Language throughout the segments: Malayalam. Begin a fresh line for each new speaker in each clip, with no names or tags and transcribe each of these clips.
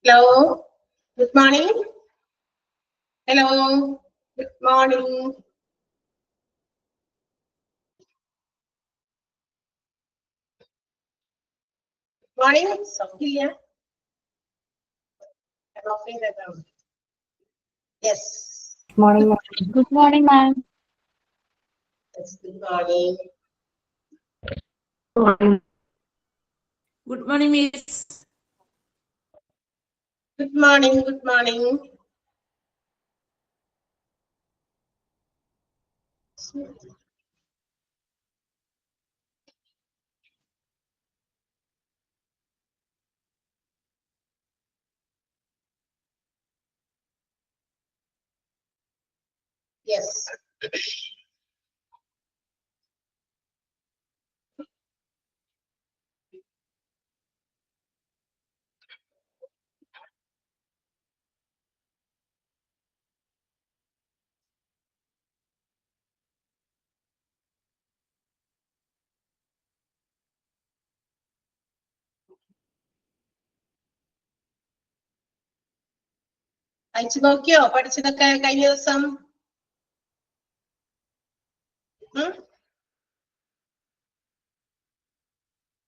Hello, good morning. Hello, good morning. Morning, Sophia. I'm offering the ground. Yes.
Morning, ma'am.
Good morning, ma'am.
Yes, good morning.
Good morning, Miss.
Good morning, good morning. Yes. അയച്ചു നോക്കിയോ പഠിച്ചതൊക്കെ കഴിഞ്ഞ ദിവസം?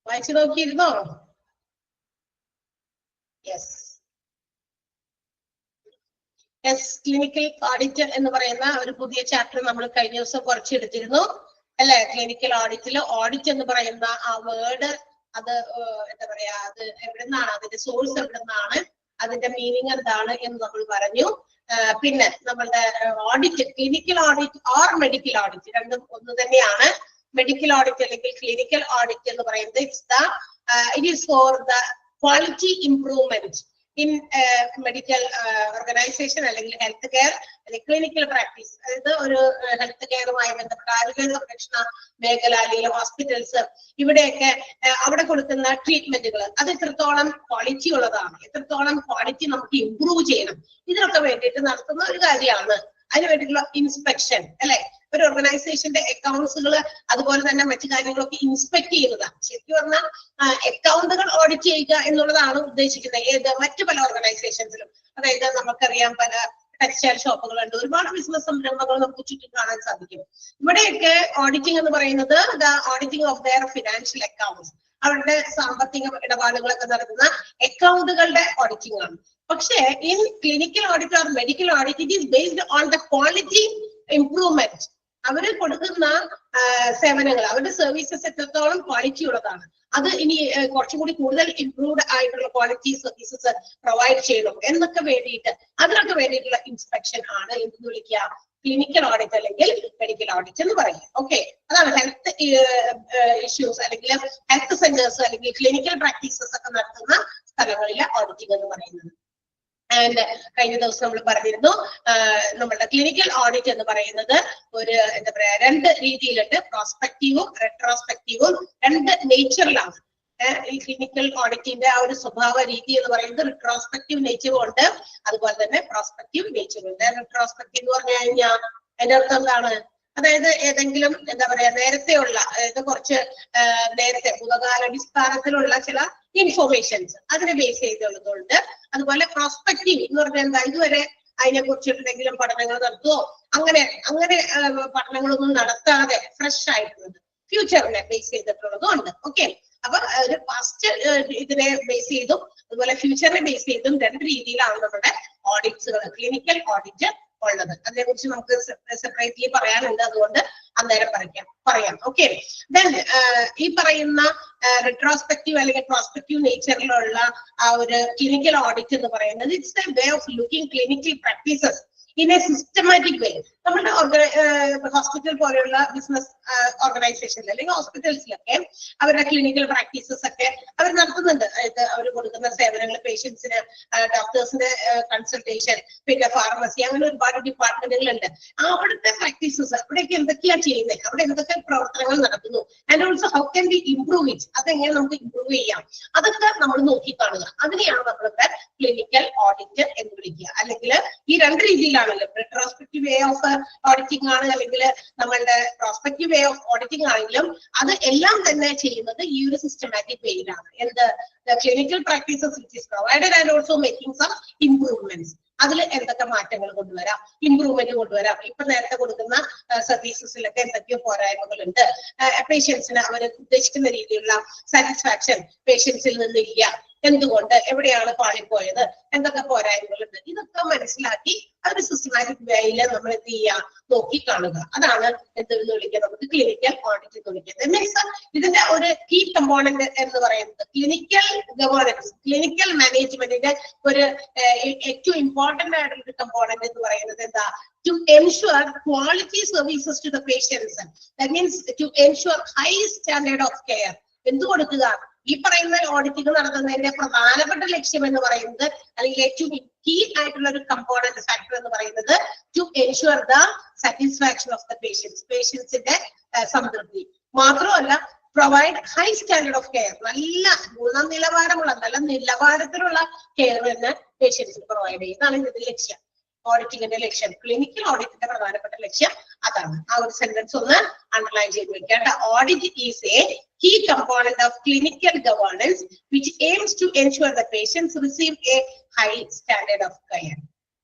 വായിച്ചു നോക്കിയിരുന്നോ? യെസ്. ക്ലിനിക്കൽ ഓഡിറ്റ് എന്ന് പറയുന്ന ഒരു പുതിയ ചാപ്റ്റർ നമ്മൾ കഴിഞ്ഞ ദിവസം കുറച്ചെടുത്തിരുന്നു അല്ലെ? ക്ലിനിക്കൽ ഓഡിറ്റിൽ ഓഡിറ്റ് എന്ന് പറയുന്ന ആ വേർഡ് അത് എന്താ പറയാ, അത് എവിടെ നിന്നാണ്, അതിന്റെ സോഴ്സ് എവിടെ നിന്നാണ്, അതിന്റെ മീനിങ് എന്താണ് എന്ന് നമ്മൾ പറഞ്ഞു. പിന്നെ നമ്മളുടെ audit, clinical audit or medical audit രണ്ടും ഒന്ന് തന്നെയാണ്. മെഡിക്കൽ ഓഡിറ്റ് അല്ലെങ്കിൽ ക്ലിനിക്കൽ ഓഡിറ്റ് എന്ന് പറയുന്നത് it is for the quality improvement in medical organisation അല്ലെങ്കിൽ ഹെൽത്ത് കെയർ അല്ലെങ്കിൽ ക്ലിനിക്കൽ പ്രാക്ടീസ്. അതായത് ഒരു ഹെൽത്ത് കെയറുമായി ബന്ധപ്പെട്ട ആരോഗ്യ സംരക്ഷണ മേഖല അല്ലെങ്കിൽ ഹോസ്പിറ്റൽസ്, ഇവിടെയൊക്കെ അവിടെ കൊടുക്കുന്ന ട്രീറ്റ്മെന്റുകൾ അത് എത്രത്തോളം ക്വാളിറ്റി ഉള്ളതാണ്, എത്രത്തോളം ക്വാളിറ്റി നമുക്ക് ഇംപ്രൂവ് ചെയ്യണം, ഇതിനൊക്കെ വേണ്ടിയിട്ട് നടത്തുന്ന ഒരു കാര്യമാണ്. അതിന് വേണ്ടിയിട്ടുള്ള ഇൻസ്പെക്ഷൻ അല്ലെ? ഒരു ഓർഗനൈസേഷന്റെ അക്കൗണ്ട്സുകൾ അതുപോലെ തന്നെ മറ്റു കാര്യങ്ങളൊക്കെ ഇൻസ്പെക്ട് ചെയ്യുന്നതാണ്. ശരിക്കും പറഞ്ഞാൽ അക്കൗണ്ടുകൾ ഓഡിറ്റ് ചെയ്യുക എന്നുള്ളതാണ് ഉദ്ദേശിക്കുന്നത്. മറ്റു പല ഓർഗനൈസേഷൻസിലും, അതായത് നമുക്കറിയാം പല ടെക്സ്റ്റൈൽ ഷോപ്പുകളുണ്ട്, ഒരുപാട് ബിസിനസ് സംരംഭങ്ങൾ നമുക്ക് ചുറ്റും കാണാൻ സാധിക്കും. ഇവിടെയൊക്കെ ഓഡിറ്റിംഗ് എന്ന് പറയുന്നത് the auditing of their financial accounts, അവരുടെ സാമ്പത്തിക ഇടപാടുകളൊക്കെ നടത്തുന്ന അക്കൗണ്ടുകളുടെ ഓഡിറ്റിംഗ് ആണ്. പക്ഷേ in clinical audit or medical audit it is based on the quality improvement. അവര് കൊടുക്കുന്ന സേവനങ്ങൾ, അവരുടെ സർവീസസ് എത്രത്തോളം ക്വാളിറ്റി ഉള്ളതാണ്, അത് ഇനി കുറച്ചും കൂടി കൂടുതൽ ഇംപ്രൂവ്ഡ് ആയിട്ടുള്ള ക്വാളിറ്റി സർവീസസ് പ്രൊവൈഡ് ചെയ്യണം എന്നൊക്കെ വേണ്ടിയിട്ട്, അതിനൊക്കെ വേണ്ടിയിട്ടുള്ള ഇൻസ്പെക്ഷൻ ആണ് എന്ത് വിളിക്കുക, ക്ലിനിക്കൽ ഓഡിറ്റ് അല്ലെങ്കിൽ മെഡിക്കൽ ഓഡിറ്റ് എന്ന് പറയുക. ഓക്കെ, അതാണ് ഹെൽത്ത് ഇഷ്യൂസ് അല്ലെങ്കിൽ ഹെൽത്ത് സെന്റേഴ്സ് അല്ലെങ്കിൽ ക്ലിനിക്കൽ പ്രാക്ടീസസ് ഒക്കെ നടത്തുന്ന സ്ഥലങ്ങളിലെ ഓഡിറ്റിംഗ് എന്ന് പറയുന്നത്. ആൻഡ് കഴിഞ്ഞ ദിവസം നമ്മൾ പറഞ്ഞിരുന്നു, നമ്മളുടെ ക്ലിനിക്കൽ ഓഡിറ്റ് എന്ന് പറയുന്നത് ഒരു എന്താ പറയാ, രണ്ട് രീതിയിലുണ്ട്, പ്രോസ്പെക്റ്റീവും റെട്രോസ്പെക്റ്റീവും. രണ്ട് നേച്ചറിലാണ് ഈ ക്ലിനിക്കൽ ഓഡിറ്റിന്റെ ആ ഒരു സ്വഭാവ രീതി എന്ന് പറയുന്നത്. റിട്രോസ്പെക്റ്റീവ് നേച്ചറും ഉണ്ട്, അതുപോലെ തന്നെ പ്രോസ്പെക്റ്റീവ് നേച്ചറും ഉണ്ട്. റിട്രോസ്പെക്റ്റീവ് എന്ന് പറഞ്ഞു കഴിഞ്ഞാൽ അതിന്റെ അർത്ഥം എന്താണ്? അതായത് ഏതെങ്കിലും എന്താ പറയാ നേരത്തെയുള്ള, അതായത് കുറച്ച് നേരത്തെ ഭൂതകാലാടിസ്ഥാനത്തിലുള്ള ചില ഇൻഫോർമേഷൻസ് അതിനെ ബേസ് ചെയ്തുള്ളതുകൊണ്ട്. അതുപോലെ പ്രോസ്പെക്റ്റീവ് എന്ന് പറഞ്ഞാൽ എന്താ, ഇതുവരെ അതിനെ കുറിച്ചിട്ട് എന്തെങ്കിലും പഠനങ്ങൾ നടത്തുവോ, അങ്ങനെ പഠനങ്ങളൊന്നും നടത്താതെ ഫ്രഷ് ആയിട്ടുള്ളത് ഫ്യൂച്ചറിനെ ബേസ് ചെയ്തിട്ടുള്ളതും ഉണ്ട്. ഓക്കെ, അപ്പൊ ഒരു പാസ്റ്റ് ഇതിനെ ബേസ് ചെയ്തും അതുപോലെ ഫ്യൂച്ചറിനെ ബേസ് ചെയ്തും രണ്ട് രീതിയിലാണ് നമ്മുടെ ഓഡിറ്റ്സുകൾ, ക്ലിനിക്കൽ ഓഡിറ്റ് ഉള്ളത്. അതിനെ കുറിച്ച് നമുക്ക് സെപ്പറേറ്റ്ലി പറയാനുണ്ട്, അതുകൊണ്ട് അന്നേരം പറയാം. ഓക്കെ, ദെൻ ഈ പറയുന്ന റിട്രോസ്പെക്റ്റീവ് അല്ലെങ്കിൽ പ്രോസ്പെക്റ്റീവ് നേച്ചറിലുള്ള ആ ഒരു ക്ലിനിക്കൽ ഓഡിറ്റ് എന്ന് പറയുന്നത് it's a way of looking clinical practices in A systematic way. നമ്മുടെ ഹോസ്പിറ്റൽ പോലെയുള്ള ബിസിനസ് ഓർഗനൈസേഷനിൽ അല്ലെങ്കിൽ ഹോസ്പിറ്റൽസിലൊക്കെ അവരുടെ ക്ലിനിക്കൽ പ്രാക്ടീസസ് ഒക്കെ അവർ നടത്തുന്നുണ്ട്. അതായത് അവർ കൊടുക്കുന്ന സേവനങ്ങൾ, പേഷ്യൻസിന് ഡോക്ടേഴ്സിന്റെ കൺസൾട്ടേഷൻ, പിന്നെ ഫാർമസി, അങ്ങനെ ഒരുപാട് ഡിപ്പാർട്ട്മെന്റുകളുണ്ട്. അവിടുത്തെ പ്രാക്ടീസസ് അവിടേക്ക് എന്തൊക്കെയാണ് ചെയ്യുന്നത്, അവിടെ എന്തൊക്കെ പ്രവർത്തനങ്ങൾ നടത്തുന്നു, and also how can be improve it, അതെങ്ങനെ നമുക്ക് ഇംപ്രൂവ് ചെയ്യാം, അതൊക്കെ നമ്മൾ നോക്കി കാണുക. അതിനെയാണ് നമ്മളുടെ ക്ലിനിക്കൽ ഓഡിറ്റ് എന്ന് വിളിക്കുക. അല്ലെങ്കിൽ ഈ രണ്ട് രീതിയിലാണല്ലോ, റിട്രോസ്പെക്റ്റീവ് വേ ഓഫ് ഓഡിറ്റിംഗ് ആണ്, അല്ലെങ്കിൽ നമ്മളുടെ പ്രോസ്പെക്റ്റീവ് വേ ഓഫ് ഓഡിറ്റിംഗ് ആണെങ്കിലും അത് എല്ലാം തന്നെ ചെയ്യുന്നത് ഈ ഒരു സിസ്റ്റമാറ്റിക് വേയിലാണ്. എന്ത് clinical practices which is provided and also making some improvements. അതിൽ എന്തൊക്കെ മാറ്റങ്ങൾ കൊണ്ടുവരാം, ഇംപ്രൂവ്മെന്റ് കൊണ്ടുവരാം, ഇപ്പൊ നേരത്തെ കൊടുക്കുന്ന സർവീസസിലൊക്കെ എന്തൊക്കെയോ പോരായ്മകളുണ്ട്, പേഷ്യൻസിന് അവർ ഉദ്ദേശിക്കുന്ന രീതിയിലുള്ള സാറ്റിസ്ഫാക്ഷൻ പേഷ്യൻസിൽ നിന്നില്ല, എന്തുകൊണ്ട്, എവിടെയാണ് പാളിപ്പോയത്, എന്തൊക്കെ പോരായ്മകളുണ്ട്, ഇതൊക്കെ മനസ്സിലാക്കി അതൊരു സിസ്റ്റമാറ്റിക് വേയില് നമ്മൾ എന്ത് ചെയ്യുക, നോക്കി കാണുക. അതാണ് എന്തെന്ന് വിളിക്കുക, നമുക്ക് ക്ലിനിക്കൽ ഓഡിറ്റ് എന്ന് വിളിക്കുന്നത്. ഇതിന്റെ ഒരു കീ കമ്പോണന്റ് എന്ന് പറയുന്നത് ക്ലിനിക്കൽ ഗവേണൻസ്, ക്ലിനിക്കൽ മാനേജ്മെന്റിന്റെ ഒരു ഏറ്റവും ഇമ്പോർട്ടന്റ് ആയിട്ടുള്ള ഒരു കമ്പോണന്റ് എന്ന് പറയുന്നത് എന്താ, to ensure quality services to the patients. That means to ensure high standard of care. എന്ത് കൊടുക്കുക, ഈ പറയുന്ന ഓഡിറ്റിംഗ് നടത്തുന്നതിന്റെ പ്രധാനപ്പെട്ട ലക്ഷ്യം എന്ന് പറയുന്നത്, അല്ലെങ്കിൽ ഏറ്റവും കീ ആയിട്ടുള്ള ഒരു കമ്പോണന്റ് ഫാക്ടർ എന്ന് പറയുന്നത് to ensure the satisfaction of the patients, പേഷ്യൻസിന്റെ സംതൃപ്തി മാത്രമല്ല, provide high standard of care, നല്ല ഗുണനിലവാരമുള്ള നല്ല നിലവാരത്തിലുള്ള കെയർ തന്നെ പേഷ്യൻസിന് പ്രൊവൈഡ് ചെയ്യുന്നതാണ് ഇതിന്റെ ലക്ഷ്യം, ഓഡിറ്റിംഗിന്റെ ലക്ഷ്യം. ക്ലിനിക്കൽ ഓഡിറ്റിന്റെ പ്രധാനപ്പെട്ട ലക്ഷ്യം അതാണ്. ആ ഒരു സെന്റൻസ് ഒന്ന് അണ്ടർലൈൻ ചെയ്ത് വെക്കേണ്ട. Audit is A key component of clinical governance which aims to ensure the patients receive a high standard of care.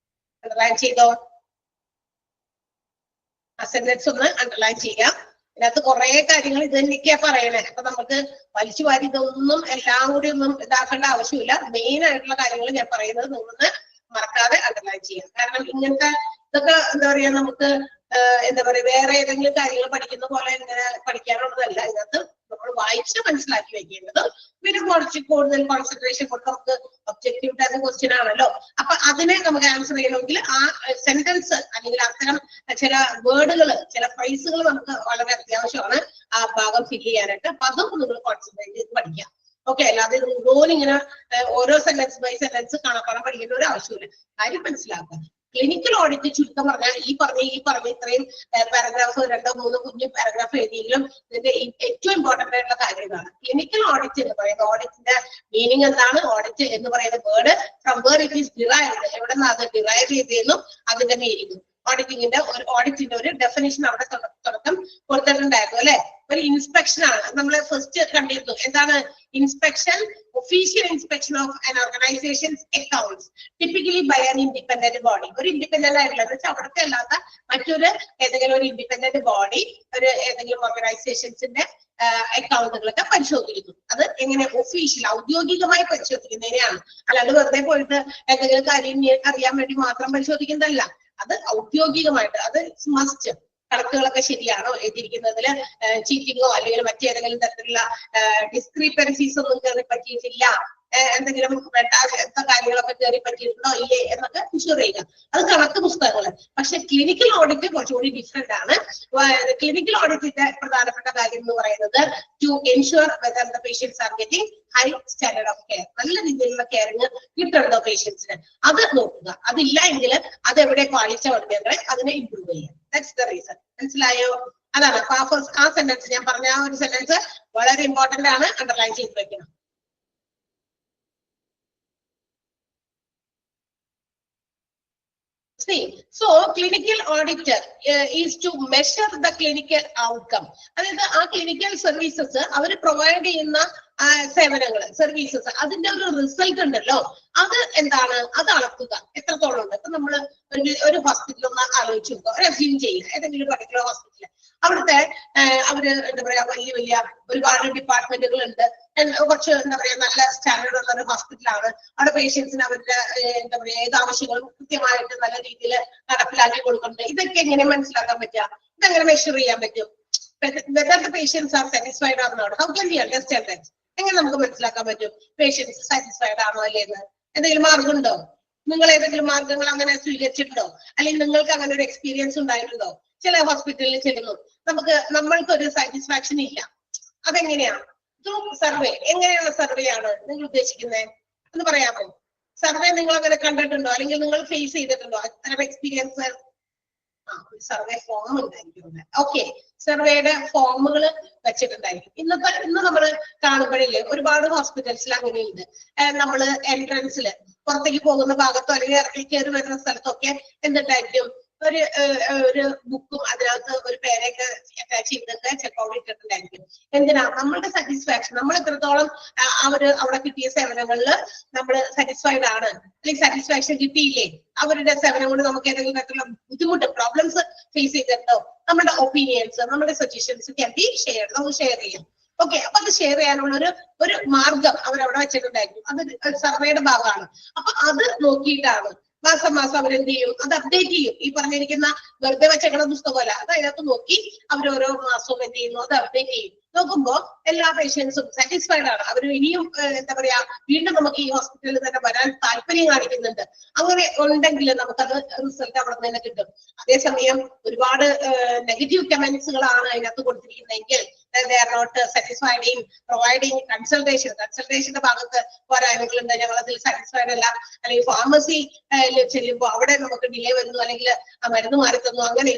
Underline ചെയ്തോ, ആ സെന്റൻസ് ഒന്ന് അണ്ടർലൈൻ ചെയ്യാം. ഇതിനകത്ത് കുറെ കാര്യങ്ങൾ ഇത് തന്നെയൊക്കെയാ പറയണേ. അപ്പൊ നമുക്ക് വലിച്ചു വാരി ഇതൊന്നും എല്ലാം കൂടി ഒന്നും ഇതാക്കേണ്ട ആവശ്യമില്ല. മെയിൻ ആയിട്ടുള്ള കാര്യങ്ങൾ ഞാൻ പറയുന്നത് നിങ്ങളൊന്ന് മറക്കാതെ അണ്ടർലൈൻ ചെയ്യാം. കാരണം ഇങ്ങനത്തെ ഇതൊക്കെ എന്താ പറയാ, നമുക്ക് എന്താ പറയാ, വേറെ ഏതെങ്കിലും കാര്യങ്ങൾ പഠിക്കുന്ന പോലെ ഇങ്ങനെ പഠിക്കാനുള്ളതല്ല. ഇതിനകത്ത് നമ്മൾ വായിച്ച് മനസ്സിലാക്കി വെക്കേണ്ടത്. പിന്നെ കുറച്ച് കൂടുതൽ കോൺസെൻട്രേഷൻ കൊടുത്ത് നമുക്ക് ഒബ്ജക്റ്റീവ് ടൈപ്പ് ക്വസ്റ്റ്യൻ ആണല്ലോ, അപ്പൊ അതിനെ നമുക്ക് ആൻസർ ചെയ്യണമെങ്കിൽ ആ സെന്റൻസ് അല്ലെങ്കിൽ അത്തരം ചില വേർഡുകൾ, ചില ഫ്രേസുകൾ നമുക്ക് വളരെ അത്യാവശ്യമാണ് ആ ഭാഗം ഫില്ല് ചെയ്യാനായിട്ട്. അപ്പൊ അതും നിങ്ങൾ കോൺസെൻട്രേറ്റ് ചെയ്ത് പഠിക്കാം. ഓക്കെ, അല്ലാതെ ഇതുപോലെ ഇങ്ങനെ ഓരോ സെന്റൻസ് ബൈ സെന്റൻസ് കാണാൻ പഠിക്കേണ്ട ഒരു ആവശ്യമില്ല. കാര്യം മനസ്സിലാക്കുക. ക്ലിനിക്കൽ ഓഡിറ്റ് ചുരുക്കം പറഞ്ഞാൽ ഈ പറഞ്ഞ ഇത്രയും പാരഗ്രാഫ്, 2-3 കുഞ്ഞു പാരഗ്രാഫ് എഴുതിയെങ്കിലും ഇതിന്റെ ഏറ്റവും ഇമ്പോർട്ടന്റ് ആയിട്ടുള്ള കാര്യം ഇതാണ്. ക്ലിനിക്കൽ ഓഡിറ്റ് എന്ന് പറയുന്നത്, ഓഡിറ്റിന്റെ മീനിങ് എന്താണ്, ഓഡിറ്റ് എന്ന് പറയുന്ന word from where it is derived, എവിടെ നിന്ന് അത് ഡിറൈവ് ചെയ്തെന്നും അതിന്റെ മീനിങ്, ഓഡിറ്റിന്റെ ഒരു ഡെഫിനിഷൻ അവിടെ തുടക്കം കൊടുത്തിട്ടുണ്ടായിരുന്നു അല്ലെ. ഒരു ഇൻസ്പെക്ഷൻ ആണ് നമ്മൾ ഫസ്റ്റ് കണ്ടിരുന്നു. എന്താണ് inspection? Official inspection of an organisations accounts typically by an independent body. ഒരു ഇൻഡിപെൻഡന്റ് ആയിട്ടുള്ള എന്ന് വെച്ചാൽ അവിടുത്തെ അല്ലാത്ത മറ്റൊരു ഏതെങ്കിലും ഒരു ഇൻഡിപെൻഡന്റ് ബോഡി ഒരു ഏതെങ്കിലും ഓർഗനൈസേഷൻസിന്റെ അക്കൗണ്ടുകളൊക്കെ പരിശോധിക്കുന്നു. അത് എങ്ങനെ? ഒഫീഷ്യൽ, ഔദ്യോഗികമായി പരിശോധിക്കുന്നതിനെയാണ്. അല്ലാണ്ട് വെറുതെ പോയിട്ട് എന്തെങ്കിലും കാര്യം അറിയാൻ വേണ്ടി മാത്രം പരിശോധിക്കുന്നതല്ല. അത് ഔദ്യോഗികമായിട്ട്, അത് മസ്റ്റ്. കണക്കുകളൊക്കെ ശരിയാണോ, എഴുതിയിരിക്കുന്നതിൽ ചീറ്റിങ്ങോ അല്ലെങ്കിൽ മറ്റേതെങ്കിലും തരത്തിലുള്ള ഡിസ്ക്രിപ്പൻസീസ് ഒന്നും കയറി പറ്റിയിട്ടില്ല, എന്തെങ്കിലും വേണ്ടാത്ത കാര്യങ്ങളൊക്കെ കയറി പറ്റിയിട്ടുണ്ടോ ഇല്ലേ എന്നൊക്കെ ഇൻഷുർ ചെയ്യുക. അത് കണക്ക് പുസ്തകങ്ങള്. പക്ഷെ ക്ലിനിക്കൽ ഓഡിറ്റ് കുറച്ചുകൂടി ഡിഫറെന്റ് ആണ്. ക്ലിനിക്കൽ ഓഡിറ്റിന്റെ പ്രധാനപ്പെട്ട കാര്യം എന്ന് പറയുന്നത് to ensure whether the patients are getting high standard of care, നല്ല രീതിയിലുള്ള കെയറിങ് കിട്ടുന്നുണ്ടോ പേഷ്യൻസിന്, അത് നോക്കുക. അതില്ല എങ്കിൽ അതെവിടെ പാളിച്ച വരുന്നേ അതിനെ ഇംപ്രൂവ് ചെയ്യാം. That's the reason. മനസ്സിലായോ? അതാണ്. ആ സെന്റൻസ് ഞാൻ പറഞ്ഞ ആ ഒരു സെന്റൻസ് വളരെ ഇമ്പോർട്ടന്റ് ആണ്, അണ്ടർലൈൻ ചെയ്ത് വെക്കണം. So clinical auditor is to measure the clinical outcome. അതായത് ആ ക്ലിനിക്കൽ സർവീസസ് അവർ പ്രൊവൈഡ് ചെയ്യുന്ന സേവനങ്ങൾ, സർവീസസ്, അതിന്റെ ഒരു റിസൾട്ട് ഉണ്ടല്ലോ, അത് എന്താണ്, അത് അളക്കുക. എത്രത്തോളം ഉണ്ട്. ഇപ്പൊ നമ്മള് ഒരു ഹോസ്പിറ്റൽ ഒന്ന് ആലോചിച്ച് നോക്കുക, ഒരു അസ്യൂം ചെയ്യുക, ഏതെങ്കിലും പർട്ടിക്കുലർ ഹോസ്പിറ്റൽ, അവിടുത്തെ അവര് എന്താ പറയാ വലിയ ഒരുപാട് ഡിപ്പാർട്ട്മെന്റുകൾ ഉണ്ട്, കുറച്ച് എന്താ പറയാ നല്ല സ്റ്റാൻഡേർഡ് ഉള്ള ഒരു ഹോസ്പിറ്റലാണ്. അവിടെ പേഷ്യൻസിന് അവരുടെ എന്താ പറയാ ഏത് ആവശ്യങ്ങളും കൃത്യമായിട്ട് നല്ല രീതിയിൽ നടപ്പിലാക്കി കൊടുക്കുന്നുണ്ട്. ഇതൊക്കെ എങ്ങനെ മനസ്സിലാക്കാൻ പറ്റുക? ഇതെങ്ങനെ മെഷർ ചെയ്യാൻ പറ്റും? Whether the patients are satisfied or not, how can we understand that? എങ്ങനെ നമുക്ക് മനസ്സിലാക്കാൻ പറ്റും പേഷ്യൻസ് സാറ്റിസ്ഫൈഡ് ആണോ അല്ലേന്ന്? എന്തെങ്കിലും മാർഗമുണ്ടോ? നിങ്ങൾ ഏതെങ്കിലും മാർഗങ്ങൾ അങ്ങനെ സ്വീകരിച്ചിട്ടുണ്ടോ? അല്ലെങ്കിൽ നിങ്ങൾക്ക് അങ്ങനെ ഒരു എക്സ്പീരിയൻസ് ഉണ്ടായിട്ടുണ്ടോ? ചില ഹോസ്പിറ്റലിൽ ചെല്ലുന്നു, നമ്മൾക്കൊരു സാറ്റിസ്ഫാക്ഷൻ ഇല്ല. അതെങ്ങനെയാണ്? Through survey. എങ്ങനെയുള്ള സർവേ ആണ് നിങ്ങൾ ഉദ്ദേശിക്കുന്നത് എന്ന് പറയാമോ? സർവേ നിങ്ങൾ അങ്ങനെ കണ്ടിട്ടുണ്ടോ, അല്ലെങ്കിൽ നിങ്ങൾ ഫേസ് ചെയ്തിട്ടുണ്ടോ അത്തരം എക്സ്പീരിയൻസ്? ഒരു സർവേ ഫോം ഉണ്ടായിരിക്കും. ഓക്കെ, സർവേയുടെ ഫോമുകൾ വെച്ചിട്ടുണ്ടായിരിക്കും. ഇന്ന് നമ്മൾ കാണുമ്പോഴില്ലേ ഒരുപാട് ഹോസ്പിറ്റൽസിൽ അങ്ങനെയുണ്ട്. നമ്മള് എൻട്രൻസിൽ പുറത്തേക്ക് പോകുന്ന ഭാഗത്തോ അല്ലെങ്കിൽ ഇറങ്ങി കയറി വരുന്ന സ്ഥലത്തൊക്കെ എന്തുണ്ടായിരിക്കും, ഒരു ബുക്കും അതിനകത്ത് ഒരു പേരൊക്കെ അറ്റാച്ച് ചെയ്തിട്ട് ചെക്കൗട്ട് ഇട്ടിട്ടുണ്ടായിരിക്കും. എന്തിനാ? നമ്മളുടെ സാറ്റിസ്ഫാക്ഷൻ, നമ്മൾ എത്രത്തോളം അവിടെ കിട്ടിയ സേവനങ്ങളിൽ നമ്മൾ സാറ്റിസ്ഫൈഡ് ആണ്, അല്ലെങ്കിൽ സാറ്റിസ്ഫാക്ഷൻ കിട്ടിയില്ലേ, അവരുടെ സേവനം കൊണ്ട് നമുക്ക് ഏതെങ്കിലും തരത്തിലുള്ള ബുദ്ധിമുട്ട്, പ്രോബ്ലംസ് ഫേസ് ചെയ്തിട്ടോ, നമ്മുടെ ഒപ്പീനിയൻസ്, നമ്മുടെ സജഷൻസ് ക്യാൻ ബി ഷെയർ, നമുക്ക് ഷെയർ ചെയ്യാം. ഓക്കെ, അപ്പൊ അത് ഷെയർ ചെയ്യാനുള്ള ഒരു മാർഗം അവരവിടെ വെച്ചിട്ടുണ്ടായിരിക്കും. അത് സർവേയുടെ ഭാഗമാണ്. അപ്പൊ അത് നോക്കിയിട്ടാണ് മാസം അവരെന്ത് ചെയ്യും, അത് അപ്ഡേറ്റ് ചെയ്യും. ഈ പറഞ്ഞിരിക്കുന്ന വെറുതെ വെച്ചേക്കണ പുസ്തകമല്ല, അത് അതിനകത്ത് നോക്കി അവർ ഓരോ മാസവും എന്ത് ചെയ്യുന്നു, അത് അപ്ഡേറ്റ് ചെയ്യും. നോക്കുമ്പോ എല്ലാ പേഷ്യൻസും സാറ്റിസ്ഫൈഡ് ആണ്. അവർ ഇനിയും എന്താ പറയാ, വീണ്ടും നമുക്ക് ഈ ഹോസ്പിറ്റലിൽ തന്നെ വരാൻ താല്പര്യം കാണിക്കുന്നുണ്ട്. അങ്ങനെ ഉണ്ടെങ്കിൽ നമുക്കത് റിസൾട്ട് അവിടെ നിന്ന് തന്നെ കിട്ടും. അതേസമയം ഒരുപാട് നെഗറ്റീവ് കമന്റ്സുകളാണ് അതിനകത്ത് കൊടുത്തിരിക്കുന്നതെങ്കിൽ they are not satisfied in providing കൺസൾട്ടേഷന്റെ ഭാഗത്ത് പോരായ്മകളുണ്ട്, ഞങ്ങൾ അതിൽ സാറ്റിസ്ഫൈഡ് അല്ല, അല്ലെങ്കിൽ ഫാർമസി ചെല്ലുമ്പോൾ അവിടെ നമുക്ക് ഡിലേ വരുന്നു, അല്ലെങ്കിൽ ആ മരുന്ന് മാറി തന്നു, അങ്ങനെ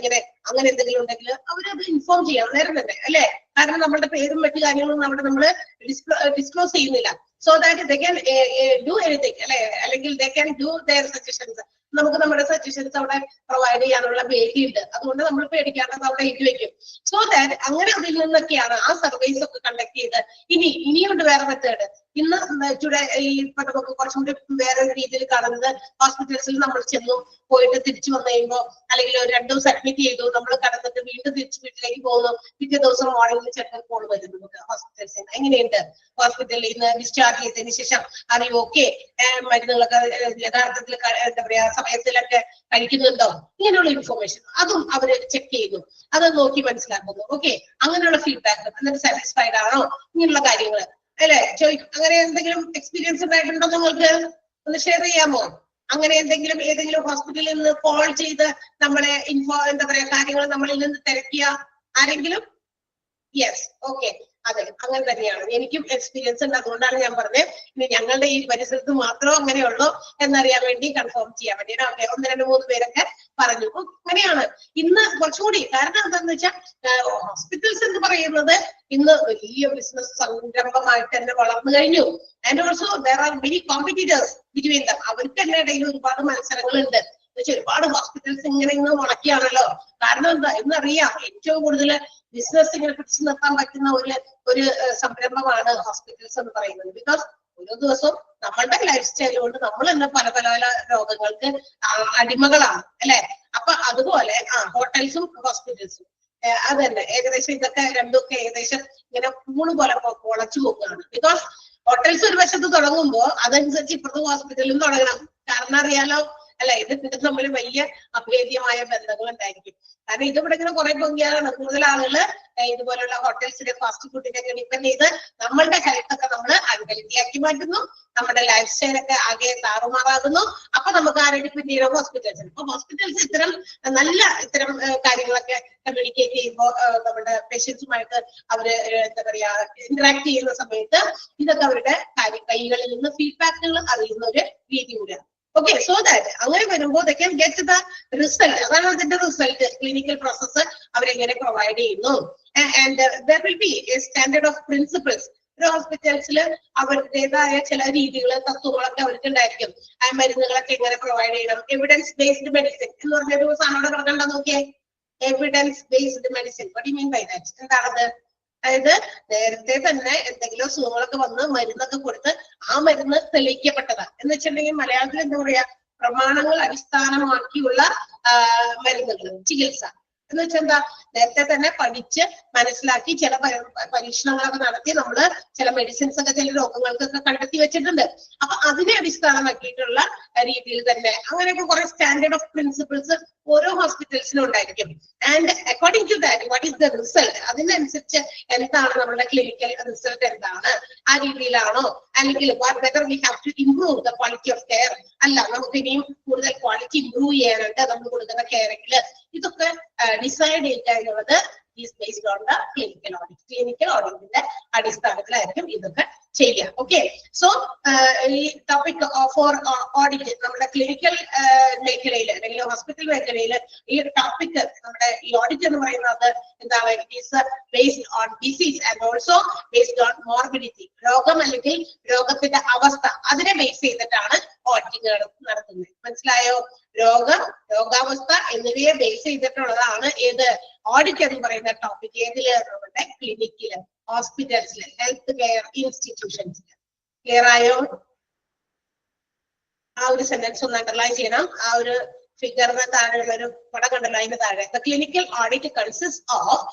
എന്തെങ്കിലും ഉണ്ടെങ്കിൽ അവരത് ഇൻഫോം ചെയ്യാം നേരം തന്നെ, അല്ലെ? കാരണം നമ്മളുടെ പേരും മറ്റു കാര്യങ്ങളും അവിടെ നമ്മൾ ഡിസ്ക്ലോസ് ചെയ്യുന്നില്ല. So that they can do anything, അല്ലെ? അല്ലെങ്കിൽ they can do there suggestions. നമുക്ക് നമ്മുടെ സജഷൻസ് അവിടെ പ്രൊവൈഡ് ചെയ്യാനുള്ള പേടിയുണ്ട്. അതുകൊണ്ട് നമ്മൾ പേടിക്കാണ്ടത് അവിടെ എഴുതി വെക്കും. സോ ദാറ്റ് അങ്ങനെ അതിൽ നിന്നൊക്കെയാണ് ആ സർവേസ് ഒക്കെ കണ്ടക്ട് ചെയ്ത് ഇനിയുണ്ട് വേറെ മെത്തേഡ്. ഇന്ന് ഇപ്പൊ നമുക്ക് കുറച്ചും കൂടി വേറെ രീതിയിൽ കാണുന്നത്, ഹോസ്പിറ്റൽസിൽ നമ്മൾ ചെന്നു പോയിട്ട് തിരിച്ചു വന്നു കഴിയുമ്പോൾ, അല്ലെങ്കിൽ ഒരു 2 ദിവസം അഡ്മിറ്റ് ചെയ്തു, നമ്മൾ കടന്നിട്ട് വീണ്ടും തിരിച്ച് വീട്ടിലേക്ക് പോകുന്നു, പിറ്റേ ദിവസം മോർണിംഗിൽ ചെക്കപ്പ് കോൾ വരും നമുക്ക് ഹോസ്പിറ്റൽസിൽ നിന്ന്. എങ്ങനെയുണ്ട്, ഹോസ്പിറ്റലിൽ നിന്ന് ഡിസ്ചാർജ് ചെയ്തതിന് ശേഷം അറിയും, ഓക്കെ മരുന്നുകളൊക്കെ യഥാർത്ഥത്തിൽ എന്താ പറയാ സമയത്തിലൊക്കെ കഴിക്കുന്നുണ്ടോ, ഇങ്ങനെയുള്ള ഇൻഫോർമേഷൻ അതും അവര് ചെക്ക് ചെയ്യുന്നു, അത് നോക്കി മനസ്സിലാക്കുന്നു. ഓക്കെ, അങ്ങനെയുള്ള ഫീഡ്ബാക്ക്, എന്നിട്ട് സാറ്റിസ്ഫൈഡ് ആണോ, ഇങ്ങനെയുള്ള കാര്യങ്ങൾ, അല്ലെ? അങ്ങനെ എന്തെങ്കിലും എക്സ്പീരിയൻസ് ഉണ്ടായിട്ടുണ്ടോ നിങ്ങൾക്ക്? ഒന്ന് ഷെയർ ചെയ്യാമോ? അങ്ങനെ ഏതെങ്കിലും ഹോസ്പിറ്റലിൽ നിന്ന് കോൾ ചെയ്ത് നമ്മളെ എന്താ പറയാ കാര്യങ്ങൾ നമ്മളിൽ നിന്ന് തിരക്കിയ ആരെങ്കിലും? യെസ്, ഓക്കെ, അതെ, അങ്ങനെ തന്നെയാണ്. എനിക്കും എക്സ്പീരിയൻസ് ഉണ്ട്. അതുകൊണ്ടാണ് ഞാൻ പറഞ്ഞത് ഇനി ഞങ്ങളുടെ ഈ പരിസരത്ത് മാത്രമേ അങ്ങനെയുള്ളൂ എന്നറിയാൻ വേണ്ടി, കൺഫേം ചെയ്യാൻ വേണ്ടി. ഓക്കെ, 1, 2, 3 പേരൊക്കെ പറഞ്ഞു. അങ്ങനെയാണ് ഇന്ന് കുറച്ചുകൂടി. കാരണം എന്താണെന്ന് വെച്ചാൽ ഹോസ്പിറ്റൽസ് എന്ന് പറയുന്നത് ഇന്ന് വലിയ ബിസിനസ് സംരംഭമായിട്ട് തന്നെ വളർന്നു കഴിഞ്ഞു. And also there are many competitors between them. അവർക്ക് തന്നെ ഇടയിൽ ഒരുപാട് മത്സരങ്ങളുണ്ട്. ഒരുപാട് ഹോസ്പിറ്റൽസ് ഇങ്ങനെ മുടക്കിയാണല്ലോ. കാരണം എന്താ എന്നറിയാം, ഏറ്റവും കൂടുതൽ ബിസിനസ് ഇങ്ങനെ പിടിച്ചു നിർത്താൻ പറ്റുന്ന ഒരു സംരംഭമാണ് ഹോസ്പിറ്റൽസ് എന്ന് പറയുന്നത്. ബിക്കോസ് ഓരോ ദിവസവും നമ്മളുടെ ലൈഫ് സ്റ്റൈൽ കൊണ്ട് നമ്മൾ തന്നെ പല രോഗങ്ങൾക്ക് അടിമകളാണ്, അല്ലെ? അപ്പൊ അതുപോലെ ഹോട്ടൽസും ഹോസ്പിറ്റൽസും അത് തന്നെ ഏകദേശം ഇതൊക്കെ രണ്ടുമൊക്കെ ഏകദേശം ഇങ്ങനെ കൂണ് പോലെ പൊളച്ചു പോകുകയാണ്. ബിക്കോസ് ഹോട്ടൽസ് ഒരു വശത്ത് തുടങ്ങുമ്പോൾ അതനുസരിച്ച് ഇപ്പുറത്തെ ഹോസ്പിറ്റലും തുടങ്ങണം. കാരണം അറിയാലോ, അല്ലെ? ഇത് തമ്മിൽ വലിയ അഭേദ്യമായ ബന്ധങ്ങൾ ഉണ്ടായിരിക്കും. കാരണം ഇതിവിടെ ഇങ്ങനെ കുറെ പൊങ്ങിയാണ് കൂടുതൽ ആളുകള് ഇതുപോലുള്ള ഹോട്ടൽസിന്റെ ഫാസ്റ്റ് ഫുഡിന്റെ ഒക്കെ ഡിപ്പെൻഡ് ചെയ്ത് നമ്മളുടെ ഹെൽത്തൊക്കെ നമ്മൾ അൺഹെൽത്തിയാക്കി മാറ്റുന്നു, നമ്മുടെ ലൈഫ് സ്റ്റൈലൊക്കെ ആകെ താറുമാറാകുന്നു. അപ്പൊ നമുക്ക് ആരോഗ്യ പിന്നീട് ഹോസ്പിറ്റൽസ്. അപ്പൊ ഹോസ്പിറ്റൽസ് ഇത്തരം കാര്യങ്ങളൊക്കെ കമ്മ്യൂണിക്കേറ്റ് ചെയ്യുമ്പോൾ നമ്മുടെ പേഷ്യൻസുമായിട്ട് അവര് എന്താ പറയാ ഇന്ററാക്ട് ചെയ്യുന്ന സമയത്ത് ഇതൊക്കെ അവരുടെ കൈകളിൽ നിന്ന് ഫീഡ്ബാക്കുകൾ അറിയുന്ന ഒരു രീതി കൂടിയാണ്. ഓക്കെ, സോ ദാറ്റ് അങ്ങനെ വരുമ്പോൾ they can get the result. അതാണ് അതിന്റെ റിസൾട്ട്. ക്ലിനിക്കൽ പ്രോസസ്സ് അവരെങ്ങനെ പ്രൊവൈഡ് ചെയ്യുന്നു. And there will be a standard of principles. ഒരു ഹോസ്പിറ്റൽസിൽ അവരുടേതായ ചില രീതികൾ, തത്വങ്ങളൊക്കെ അവർക്ക് ഉണ്ടായിരിക്കും. ആ മരുന്നുകളൊക്കെ എങ്ങനെ പ്രൊവൈഡ് ചെയ്യണം. എവിഡൻസ് ബേസ്ഡ് മെഡിസിൻ എന്ന് പറഞ്ഞൊരു സാധനം പറഞ്ഞിട്ടുണ്ടോ നോക്കിയേ. Evidence based medicine, what do you mean by that? എന്താണത്? അതായത് നേരത്തെ തന്നെ എന്തെങ്കിലും അസുഖങ്ങളൊക്കെ വന്ന് മരുന്നൊക്കെ കൊടുത്ത് ആ മരുന്ന് തെളിയിക്കപ്പെട്ടതാ എന്ന് വെച്ചിട്ടുണ്ടെങ്കിൽ മലയാളത്തിൽ എന്താ പറയാ, പ്രമാണങ്ങൾ അടിസ്ഥാനമാക്കിയുള്ള മരുന്നുകൾ, ചികിത്സ എന്ന് വെച്ചാൽ എന്താ, നേരത്തെ തന്നെ പഠിച്ച് മനസ്സിലാക്കി ചില പരീക്ഷണങ്ങളൊക്കെ നടത്തി നമ്മള് ചില മെഡിസിൻസ് ഒക്കെ ചില രോഗങ്ങൾക്കൊക്കെ കണ്ടെത്തി വെച്ചിട്ടുണ്ട്. അപ്പൊ അതിനെ അടിസ്ഥാനമാക്കിയിട്ടുള്ള രീതിയിൽ തന്നെ അങ്ങനെയൊക്കെ കുറെ സ്റ്റാൻഡേർഡ് ഓഫ് പ്രിൻസിപ്പിൾസ് ഓരോ ഹോസ്പിറ്റൽസിനും ഉണ്ടായിരിക്കും. And according to that what is the result, അതിനനുസരിച്ച് എന്താണ് നമ്മുടെ ക്ലിനിക്കൽ റിസൾട്ട്, എന്താണ് ആ രീതിയിലാണോ, അല്ലെങ്കിൽ whether we have to improve the quality of care, അല്ല നമുക്ക് ഇനിയും കൂടുതൽ ക്വാളിറ്റി ഇംപ്രൂവ് ചെയ്യാനുണ്ട് നമ്മൾ കൊടുക്കുന്ന കെയറിൽ, ഇതൊക്കെ ഡിസൈഡ് ചെയ്യുന്നത് is based on the clinical audit. Clinical ഓഡിറ്റിന്റെ അടിസ്ഥാനത്തിലായിരിക്കും ഇതൊക്കെ ചെയ്യുക. ഓക്കെ, സോ ഈ ടോപ്പിക് ഫോർ ഓഡിറ്റ് നമ്മുടെ ക്ലിനിക്കൽ മേഖലയിൽ അല്ലെങ്കിൽ ഹോസ്പിറ്റൽ മേഖലയിൽ ഈ ഒരു ടോപ്പിക് നമ്മുടെ ഈ ഓഡിറ്റ് എന്ന് പറയുന്നത് എന്താണ്, it is based on disease and also based on morbidity. രോഗം അല്ലെങ്കിൽ രോഗത്തിന്റെ അവസ്ഥ, അതിനെ ബേസ് ചെയ്തിട്ടാണ് ഓഡിറ്റിംഗ് നടത്തുന്നത്. മനസ്സിലായോ? രോഗാവസ്ഥ എന്നിവയെ ബേസ് ചെയ്തിട്ടുള്ളതാണ് ഏത് ഓഡിറ്റ് എന്ന് പറയുന്ന ടോപ്പിക്. ഏതില്? നമ്മുടെ ക്ലിനിക്കില്, ഹോസ്പിറ്റൽസില്, ഹെൽത്ത് കെയർ ഇൻസ്റ്റിറ്റ്യൂഷൻസില്. ക്ലിയർ ആയോ? ആ ഒരു സെന്റൻസ് ഒന്ന് അണ്ടർലൈൻ ചെയ്യണം. ആ ഒരു ഫിഗറിന് താഴെയുള്ള ഒരു പടം കണ്ടല്ലോ, അതിന് താഴെ. The clinical audit consists of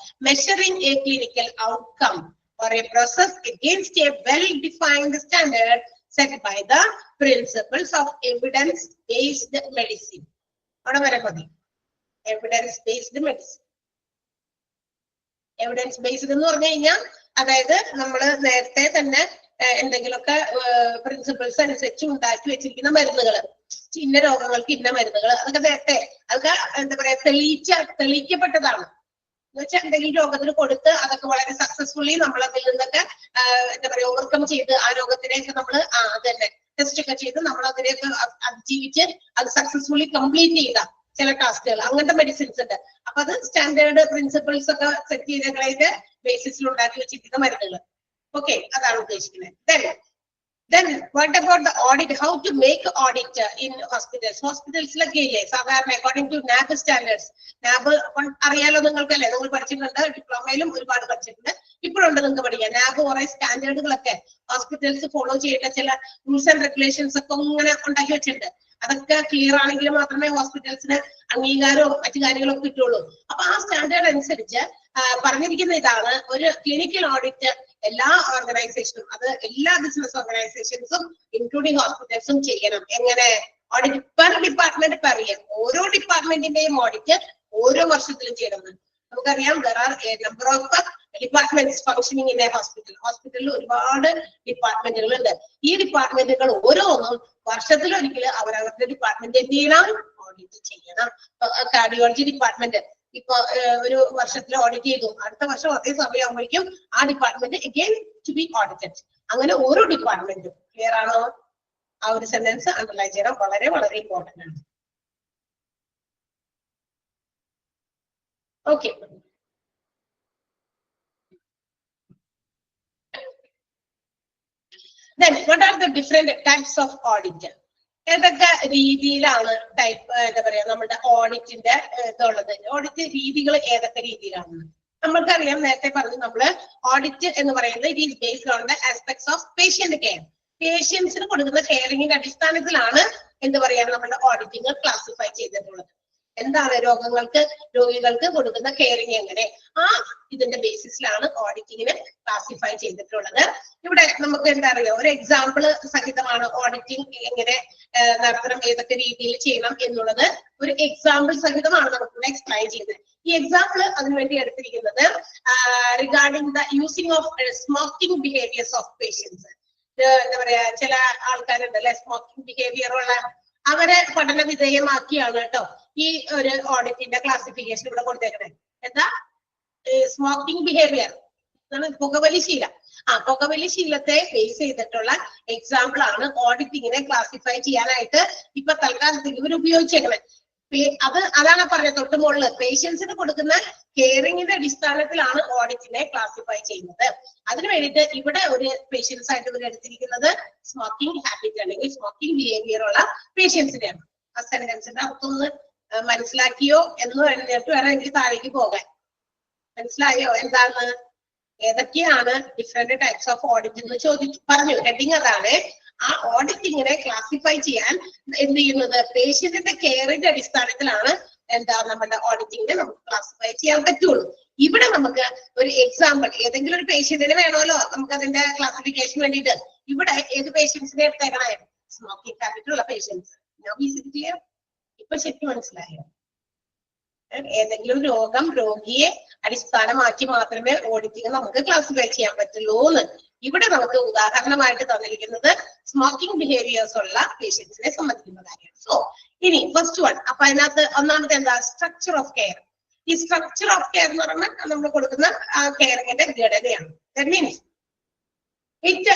measuring a clinical outcome or a process against a well-defined standard set by the principles of evidence-based medicine. അവിടെ വരെ മതി. എവിഡൻസ്-based മെഡിസിൻ. എവിഡൻസ് ബേസ്ഡ് എന്ന് പറഞ്ഞു കഴിഞ്ഞാൽ അതായത് നമ്മൾ നേരത്തെ തന്നെ എന്തെങ്കിലുമൊക്കെ പ്രിൻസിപ്പിൾസ് അനുസരിച്ച് ഉണ്ടാക്കി വെച്ചിരിക്കുന്ന മരുന്നുകൾ, ഇന്ന രോഗങ്ങൾക്ക് ഇന്ന മരുന്നുകൾ, അതൊക്കെ നേരത്തെ അതൊക്കെ എന്താ പറയാ തെളിയിക്കപ്പെട്ടതാണ്. എന്ന് വെച്ചാൽ എന്തെങ്കിലും രോഗത്തിന് കൊടുത്ത് അതൊക്കെ വളരെ സക്സസ്ഫുള്ളി നമ്മൾ അതിൽ നിന്നൊക്കെ എന്താ പറയാ ഓവർകം ചെയ്ത് ആ രോഗത്തിനെയൊക്കെ നമ്മൾ അത് തന്നെ ടെസ്റ്റ് ഒക്കെ ചെയ്ത് നമ്മൾ അതിനെയൊക്കെ അതിജീവിച്ച് അത് സക്സസ്ഫുള്ളി കംപ്ലീറ്റ് ചെയ്ത ചില ടാസ്കുകൾ, അങ്ങനത്തെ മെഡിസിൻസ് ഉണ്ട്. അപ്പൊ അത് സ്റ്റാൻഡേർഡ് പ്രിൻസിപ്പിൾസ് ഒക്കെ സെറ്റ് ചെയ്തതിന്റെ ബേസിസിൽ ഉണ്ടാക്കി വെച്ചിരിക്കുന്ന മരുന്നുകൾ. ഓക്കെ, അതാണ് ഉദ്ദേശിക്കുന്നത്. Then what about the audit? How to make audit in hospitals? ഹോസ്പിറ്റൽസിലൊക്കെ ഇല്ലേ സാധാരണ അക്കോർഡിംഗ് ടു നാബ് സ്റ്റാൻഡേർഡ്സ്. നാബ് അറിയാലോ നിങ്ങൾക്കല്ലേ, നിങ്ങൾ പഠിച്ചിട്ടുണ്ട്, ഡിപ്ലോമയിലും ഒരുപാട് പഠിച്ചിട്ടുണ്ട്, ഇപ്പോഴുണ്ട് നിങ്ങൾക്ക് പഠിക്കാം. നാബ് കുറെ സ്റ്റാൻഡേർഡുകളൊക്കെ ഹോസ്പിറ്റൽസ് ഫോളോ ചെയ്യേണ്ട ചില റൂൾസ് ആൻഡ് റെഗുലേഷൻസ് ഒക്കെ ഇങ്ങനെ ഉണ്ടാക്കി വെച്ചിട്ടുണ്ട്. അതൊക്കെ ക്ലിയർ ആണെങ്കിൽ മാത്രമേ ഹോസ്പിറ്റൽസിന് അംഗീകാരവും മറ്റു കാര്യങ്ങളൊക്കെ കിട്ടുള്ളൂ. അപ്പൊ ആ സ്റ്റാൻഡേർഡ് അനുസരിച്ച് പറഞ്ഞിരിക്കുന്ന ഇതാണ്, ഒരു ക്ലിനിക്കൽ ഓഡിറ്റ് എല്ലാ ഓർഗനൈസേഷനും, അത് എല്ലാ ബിസിനസ് ഓർഗനൈസേഷൻസും ഇൻക്ലൂഡിംഗ് ഹോസ്പിറ്റൽസും ചെയ്യണം. എങ്ങനെ? Audit per department per year. ഓരോ ഡിപ്പാർട്ട്മെന്റിന്റെയും ഓഡിറ്റ് ഓരോ വർഷത്തിലും ചെയ്യണം. നമുക്കറിയാം there are a number of departments functioning in a hospital. ഹോസ്പിറ്റലിൽ ഒരുപാട് ഡിപ്പാർട്ട്മെന്റുകൾ ഉണ്ട്. ഈ ഡിപ്പാർട്ട്മെന്റുകൾ ഓരോന്നും വർഷത്തിലൊരിക്കൽ അവരവരുടെ ഡിപ്പാർട്ട്മെന്റ് എന്ത് ചെയ്യണം? ഓഡിറ്റ് ചെയ്യണം. കാർഡിയോളജി ഡിപ്പാർട്ട്മെന്റ് ഇപ്പൊ ഒരു വർഷത്തിൽ ഓഡിറ്റ് ചെയ്തു, അടുത്ത വർഷം അതേ സമയമാകുമ്പോഴേക്കും ആ department again to be audited. അങ്ങനെ ഓരോ ഡിപ്പാർട്ട്മെന്റും. ക്ലിയർ ആണോ? ആ ഒരു സെന്റൻസ് അണ്ടർലൈൻ ചെയ്യണം, വളരെ വളരെ ഇമ്പോർട്ടന്റ് ആണ്. Okay, then what are the different types of audit? ഏതൊക്കെ രീതിയിലാണ് ടൈപ്പ് എന്താ പറയാ നമ്മുടെ ഓഡിറ്റിന്റെ ഇതുള്ളത്? ഓഡിറ്റ് രീതികൾ ഏതൊക്കെ രീതിയിലാണ്? നമ്മൾക്കറിയാം, നേരത്തെ പറഞ്ഞു നമ്മള് ഓഡിറ്റ് എന്ന് പറയുന്നത് it is based on the aspects of patient care. പേഷ്യൻസിന് കൊടുക്കുന്ന കെയറിങ്ങിന്റെ അടിസ്ഥാനത്തിലാണ് എന്ത് പറയാ നമ്മുടെ ഓഡിറ്റിങ് ക്ലാസിഫൈ ചെയ്തിട്ടുള്ളത്. എന്താണ് രോഗികൾക്ക് കൊടുക്കുന്ന കെയറിങ് എങ്ങനെ, ആ ഇതിന്റെ ബേസിസിലാണ് ഓഡിറ്റിങ്ങിനെ ക്ലാസിഫൈ ചെയ്തിട്ടുള്ളത്. ഇവിടെ നമുക്ക് എന്താ അറിയോ, ഒരു എക്സാമ്പിൾ സഹിതമാണ് ഓഡിറ്റിംഗ് എങ്ങനെ നടത്തണം, ഏതൊക്കെ രീതിയിൽ ചെയ്യണം എന്നുള്ളത് ഒരു എക്സാമ്പിൾ സഹിതമാണ് നമുക്ക് എക്സ്പ്ലെയിൻ ചെയ്യുന്നത്. ഈ എക്സാമ്പിൾ അതിനുവേണ്ടി എടുത്തിരിക്കുന്നത് regarding the using of smoking behaviours of patients. എന്താ പറയാ, ചില ആൾക്കാരുണ്ടല്ലേ സ്മോക്കിംഗ് ബിഹേവിയർ ഉള്ള, അവരെ പഠന വിധേയമാക്കിയാണ് കേട്ടോ ഈ ഒരു ഓഡിറ്റിന്റെ ക്ലാസിഫിക്കേഷൻ ഇവിടെ കൊടുത്തേക്കണേ. എന്താ? സ്മോക്കിംഗ് ബിഹേവിയർ, പുകവലി ശീലം. പുകവലി ശീലത്തെ ബേസ് ചെയ്തിട്ടുള്ള എക്സാമ്പിൾ ആണ് ഓഡിറ്റിങ്ങിനെ ക്ലാസിഫൈ ചെയ്യാനായിട്ട് ഇപ്പൊ തൽക്കാലത്തിൽ ഇവർ ഉപയോഗിച്ചേക്കണേ. അതാണ് പറഞ്ഞത് തൊട്ട് മുകളില്, പേഷ്യൻസിന് കൊടുക്കുന്ന കെയറിങ്ങിന്റെ അടിസ്ഥാനത്തിലാണ് ഓഡിറ്റിനെ ക്ലാസിഫൈ ചെയ്യുന്നത്. അതിനു വേണ്ടിയിട്ട് ഇവിടെ ഒരു പേഷ്യൻസ് ആയിട്ട് ഇവർ എടുത്തിരിക്കുന്നത് സ്മോക്കിംഗ് ഹാബിറ്റ് അല്ലെങ്കിൽ സ്മോക്കിംഗ് ബിഹേവിയർ ഉള്ള പേഷ്യൻസിനെയാണ്. ആ സെന്റൻസിന്റെ അർത്ഥമൊന്ന് മനസ്സിലാക്കിയോ എന്ന് പറഞ്ഞിട്ട് വേണം എനിക്ക് താഴേക്ക് പോകാൻ. മനസ്സിലായോ എന്താണ്, ഏതൊക്കെയാണ് ഡിഫറെന്റ് ടൈപ്സ് ഓഫ് ഓഡിറ്റ് എന്ന് പറഞ്ഞു. ഹെഡിങ് അതാണ്. ആ ഓഡിറ്റിങ്ങിനെ ക്ലാസിഫൈ ചെയ്യാൻ എന്ത് ചെയ്യുന്നത്, പേഷ്യന്റിന്റെ കെയറിന്റെ അടിസ്ഥാനത്തിലാണ് എന്താ നമ്മുടെ ഓഡിറ്റിങ്ങിനെ നമുക്ക് ക്ലാസിഫൈ ചെയ്യാൻ പറ്റുള്ളൂ. ഇവിടെ നമുക്ക് ഒരു എക്സാമ്പിൾ, ഏതെങ്കിലും ഒരു പേഷ്യന്റിന് വേണമല്ലോ നമുക്ക് അതിന്റെ ക്ലാസിഫിക്കേഷൻ വേണ്ടിയിട്ട്. ഇവിടെ ഏത് പേഷ്യൻസിനെ എടുത്തേക്കണേ? സ്മോക്കിംഗ് ഹാബിറ്റ് ഉള്ള പേഷ്യൻസ്. ഇപ്പൊ ശരിക്കും മനസ്സിലായോ? ഏതെങ്കിലും രോഗിയെ അടിസ്ഥാനമാക്കി മാത്രമേ ഓഡിറ്റിംഗ് നമുക്ക് ക്ലാസിഫൈ ചെയ്യാൻ പറ്റുള്ളൂ എന്ന്. ഇവിടെ നമുക്ക് ഉദാഹരണമായിട്ട് തന്നിരിക്കുന്നത് സ്മോക്കിംഗ് ബിഹേവിയേഴ്സ് ഉള്ള പേഷ്യൻസിനെ സംബന്ധിക്കുന്ന കാര്യമാണ്. സോ ഇനി ഫസ്റ്റ് വൺ, അപ്പൊ അതിനകത്ത് ഒന്നാമത്തെ എന്താ? Structure of care. ഈ സ്ട്രക്ചർ ഓഫ് കെയർ എന്ന് പറഞ്ഞാൽ നമ്മൾ കൊടുക്കുന്ന കെയറിങ്ങിന്റെ ഘടനയാണ്. That means it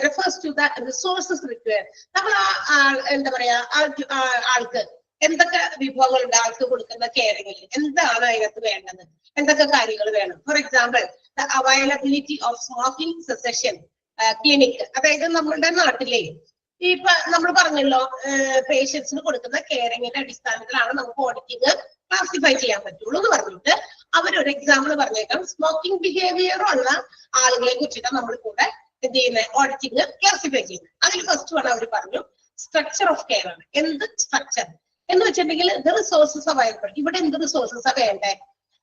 refers to the resources required. നമ്മൾ എന്താ പറയാ ആൾക്ക് എന്തൊക്കെ വിഭവങ്ങളുണ്ട്, ആൾക്ക് കൊടുക്കുന്ന കെയറിങ്ങിൽ എന്താണ് അതിനകത്ത് വേണ്ടത്, എന്തൊക്കെ കാര്യങ്ങൾ വേണം. For example, the availability of smoking secession clinic. അതായത് നമ്മുടെ നാട്ടിലെ ഇപ്പൊ നമ്മൾ പറഞ്ഞല്ലോ പേഷ്യൻസിന് കൊടുക്കുന്ന കെയറിങ്ങിന്റെ അടിസ്ഥാനത്തിലാണ് നമുക്ക് ഓഡിറ്റിംഗ് ക്ലാസിഫൈ ചെയ്യാൻ പറ്റുള്ളൂ എന്ന് പറഞ്ഞിട്ട് അവരൊരു എക്സാമ്പിൾ പറഞ്ഞേക്കാം. സ്മോക്കിംഗ് ബിഹേവിയർ ഉള്ള ആളുകളെ കുറിച്ചിട്ട് നമ്മൾ കൂടെ എന്ത് ചെയ്യുന്നത്, ഓഡിറ്റിംഗ് ക്ലാസിഫൈ ചെയ്യുന്നത്. അതിൽ ഫസ്റ്റ് വൺ അവർ പറഞ്ഞു സ്ട്രക്ചർ ഓഫ് കെയർ ആണ്. എന്ത് സ്ട്രക്ചർ എന്ന് വെച്ചിട്ടുണ്ടെങ്കിൽ ഇത് റിസോഴ്സസ് അവൈലബിൾ. ഇവിടെ എന്ത് റിസോഴ്സസ് വേണ്ടേ?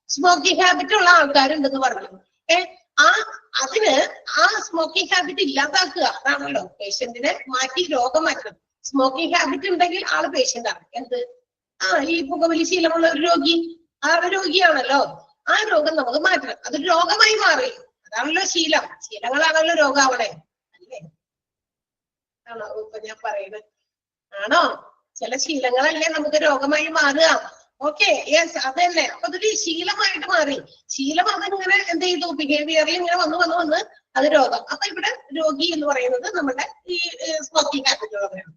സ്മോക്കിംഗ് ഹാബിറ്റ് ഉള്ള ആൾക്കാരുണ്ടെന്ന് പറഞ്ഞു. അതിന് ആ സ്മോക്കിംഗ് ഹാബിറ്റ് ഇല്ലാതാക്കുക, അതാണല്ലോ പേഷ്യന്റിനെ മാറ്റി രോഗം മാറ്റണം. സ്മോക്കിംഗ് ഹാബിറ്റ് ഉണ്ടെങ്കിൽ ആള് പേഷ്യന്റ് ആണ്. എന്ത് ഈ പുകവലി ശീലമുള്ള ഒരു രോഗി, ആ രോഗിയാണല്ലോ. ആ രോഗം നമുക്ക് മാറ്റണം, അതൊരു രോഗമായി മാറി. അതാണല്ലോ ശീലം. ശീലങ്ങളാണല്ലോ രോഗാവണേ, അല്ലേ? ആണോ ഇപ്പൊ ഞാൻ പറയുന്നത്? ആണോ? ചില ശീലങ്ങളല്ലേ നമുക്ക് രോഗമായി മാറുക. ഓക്കെ, യെസ്, അത് തന്നെ. അപ്പൊ അതൊരു ശീലമായിട്ട് മാറി. ശീലം അതിങ്ങനെ എന്ത് ചെയ്തു, ബിഹേവിയറിൽ ഇങ്ങനെ വന്ന് അത് രോഗം. അപ്പൊ ഇവിടെ രോഗി എന്ന് പറയുന്നത് നമ്മുടെ ഈ സ്മോക്കിംഗ് ഹാബിറ്റ് ഉള്ളവരാണ്.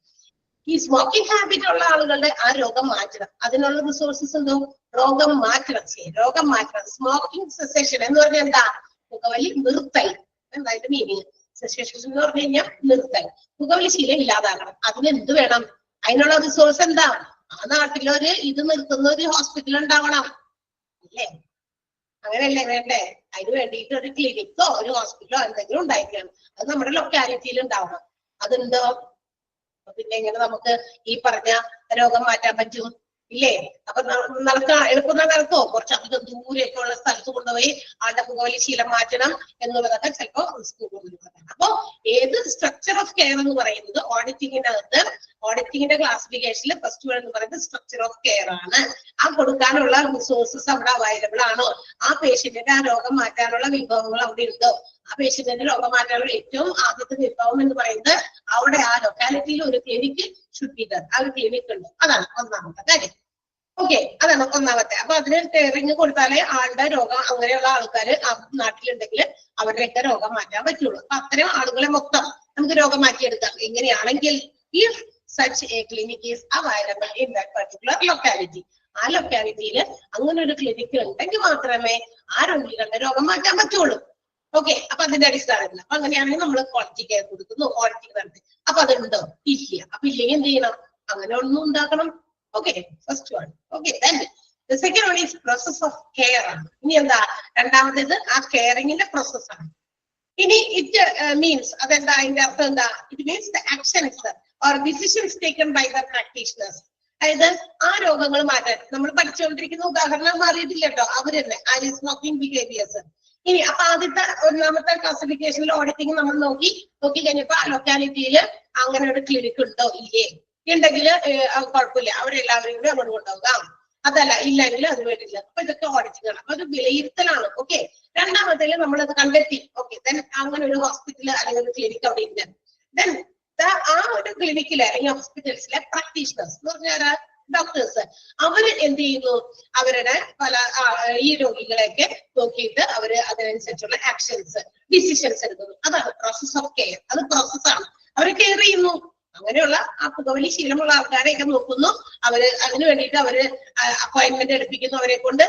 ഈ സ്മോക്കിംഗ് ഹാബിറ്റ് ഉള്ള ആളുകളുടെ ആ രോഗം മാറ്റണം. അതിനുള്ള റിസോഴ്സസ് എന്തോ, രോഗം മാറ്റണം. രോഗം മാറ്റണം. സ്മോക്കിംഗ് സെസേഷൻ എന്ന് പറഞ്ഞാൽ എന്താ? പുകവലി നിർത്തൽ. എന്താ അതിന്റെ മീനിങ്? സെസേഷൻ എന്ന് പറഞ്ഞു കഴിഞ്ഞാൽ നിർത്തൽ. പുകവലി ശീലം ഇല്ലാതാക്കണം. അതിന് എന്ത് വേണം? അതിനുള്ള റിസോഴ്സ് എന്താ? ആ നാട്ടിലൊരു ഇത് നിർത്തുന്ന ഒരു ഹോസ്പിറ്റൽ ഉണ്ടാവണം, അല്ലേ? അങ്ങനെയല്ലേ വേണ്ടേ? അതിന് വേണ്ടിയിട്ട് ഒരു ക്ലിനിക്കോ ഒരു ഹോസ്പിറ്റലോ എന്തെങ്കിലും ഉണ്ടായിരിക്കണം. അത് നമ്മുടെ ലൊക്കാലിറ്റിയിൽ ഉണ്ടാവണം. അതുണ്ടോ? പിന്നെ എങ്ങനെ നമുക്ക് ഈ പറഞ്ഞ രോഗം മാറ്റാൻ പറ്റും? ഇല്ലേ? അപ്പൊ എളുപ്പം നടക്കോ? കുറച്ചധികം ദൂരെയൊക്കെ ഉള്ള സ്ഥലത്ത് കൊണ്ടുപോയി ആളുടെ പുകവലി ശീലം മാറ്റണം എന്നുള്ളതൊക്കെ ചിലപ്പോ റിസ്ക് കൂടുതലാണ്. അപ്പൊ ഏത് സ്ട്രക്ചർ ഓഫ് കെയർ എന്ന് പറയുന്നത് ഓഡിറ്റിങ്ങിനകത്ത്, ഓഡിറ്റിങ്ങിന്റെ ക്ലാസിഫിക്കേഷനിൽ ഫസ്റ്റ് വൺ എന്ന് പറയുന്നത് സ്ട്രക്ചർ ഓഫ് കെയർ ആണ്. ആ കൊടുക്കാനുള്ള റിസോഴ്സസ് അവിടെ അവൈലബിൾ ആണോ? ആ പേഷ്യന്റിന്റെ ആ രോഗം മാറ്റാനുള്ള വിഭവങ്ങൾ അവിടെ ഉണ്ടോ? ആ പേഷ്യന്റിന്റെ രോഗം മാറ്റാനുള്ള ഏറ്റവും ആദ്യത്തെ വിഭവം എന്ന് പറയുന്നത് അവിടെ ആ ലൊക്കാലിറ്റിയിൽ ഒരു ക്ലിനിക്ക് ഷുഡ് ആ ഒരു ക്ലിനിക്ക് ഉണ്ട്. അതാണ് ഒന്നാമത്തെ കാര്യം. ഓക്കെ, അതാണ് ഒന്നാമത്തെ. അപ്പൊ അതിന് കെയറിങ് കൊടുത്താലേ ആളുടെ രോഗം, അങ്ങനെയുള്ള ആൾക്കാർ ആ നാട്ടിലുണ്ടെങ്കിൽ അവരുടെയൊക്കെ രോഗം മാറ്റാൻ പറ്റുള്ളൂ. അപ്പൊ അത്തരം ആളുകളെ മൊത്തം നമുക്ക് രോഗം മാറ്റിയെടുക്കാം. എങ്ങനെയാണെങ്കിൽ if such a clinic is available in that particular locality. ആ ലൊക്കാലിറ്റിയിൽ അങ്ങനെ ഒരു ക്ലിനിക്ക് ഉണ്ടെങ്കിൽ മാത്രമേ ആ രോഗികളുടെ രോഗം മാറ്റാൻ പറ്റുള്ളൂ. ഓക്കെ, അപ്പൊ അതിന്റെ അടിസ്ഥാനത്തിൽ അപ്പൊ അങ്ങനെയാണെങ്കിൽ നമ്മൾ ക്വാളിറ്റി കെയർ കൊടുക്കുന്നു, ഓഡിറ്റിംഗ് നടത്തി. അപ്പൊ അതുണ്ടോ? ഇല്ല. അപ്പൊ ഇല്ലെങ്കിൽ എന്ത് ചെയ്യണം? അങ്ങനെ ഒന്നും ഉണ്ടാക്കണം. Okay, first one. Okay, the second one is process of care ആണ്. ഇനി എന്താ? രണ്ടാമത്തേത് ആ കെയറിങ്ങിന്റെ പ്രോസസ് ആണ്. ഇനി ഇറ്റ് മീൻസ്, അതെന്താ? അതിന്റെ അർത്ഥം എന്താ? It means the actions or decisions taken by the practitioners. അതായത് ആ രോഗങ്ങൾ മാറ്റാൻ നമ്മൾ പഠിച്ചുകൊണ്ടിരിക്കുന്ന ഉദാഹരണം മാറിയിട്ടില്ല കേട്ടോ, അവര് തന്നെ ആ സ്മോക്കിംഗ് ബിഹേവിയേഴ്സ്. ഇനി അപ്പൊ ആദ്യത്തെ ഒന്നാമത്തെ ക്ലാസിഫിക്കേഷനിൽ ഓഡിറ്റിംഗ് നമ്മൾ നോക്കി കഴിഞ്ഞപ്പോ ആ ലൊക്കാലിറ്റിയിൽ അങ്ങനെ ഒരു ക്ലിനിക്ക് ഉണ്ടോ ഇല്ലേ? ഉണ്ടെങ്കിൽ കുഴപ്പമില്ല, അവരെല്ലാവരും കൂടി അങ്ങോട്ട് കൊണ്ടുപോകാം. അതല്ല, ഇല്ലെങ്കിൽ അത് വേണ്ടില്ല. അപ്പൊ ഇതൊക്കെ ഓഡിറ്റിംഗ് ആണ്. അപ്പൊ അത് വിലയിരുത്തലാണ്. ഓക്കെ, രണ്ടാമത്തേല് നമ്മളത് കണ്ടെത്തി. ഓക്കെ, ദെൻ അങ്ങനെ ഒരു ഹോസ്പിറ്റൽ അല്ലെങ്കിൽ ഒരു ക്ലിനിക്ക് അവിടെ ഇല്ല. ദെൻ ആ ഒരു ക്ലിനിക്കിലെ അല്ലെങ്കിൽ ഹോസ്പിറ്റൽസിലെ പ്രാക്ടീഷണേഴ്സ് എന്ന് പറഞ്ഞാൽ ഡോക്ടേഴ്സ്, അവര് എന്ത് ചെയ്യുന്നു? അവരുടെ പല ഈ രോഗികളെയൊക്കെ നോക്കിയിട്ട് അവര് അതിനനുസരിച്ചുള്ള ആക്ഷൻസ്, ഡിസിഷൻസ് എടുക്കുന്നു. അതാണ് പ്രോസസ് ഓഫ് കെയർ. അത് പ്രോസസ്സാണ്. അവരെ കെയർ ചെയ്യുന്നു. അങ്ങനെയുള്ള ആ പുകവലി ശീലമുള്ള ആൾക്കാരെയൊക്കെ നോക്കുന്നു. അവര് അതിനു വേണ്ടിയിട്ട് അവര് അപ്പോയിന്റ്മെന്റ് എടുപ്പിക്കുന്നു. അവരെ കൊണ്ട്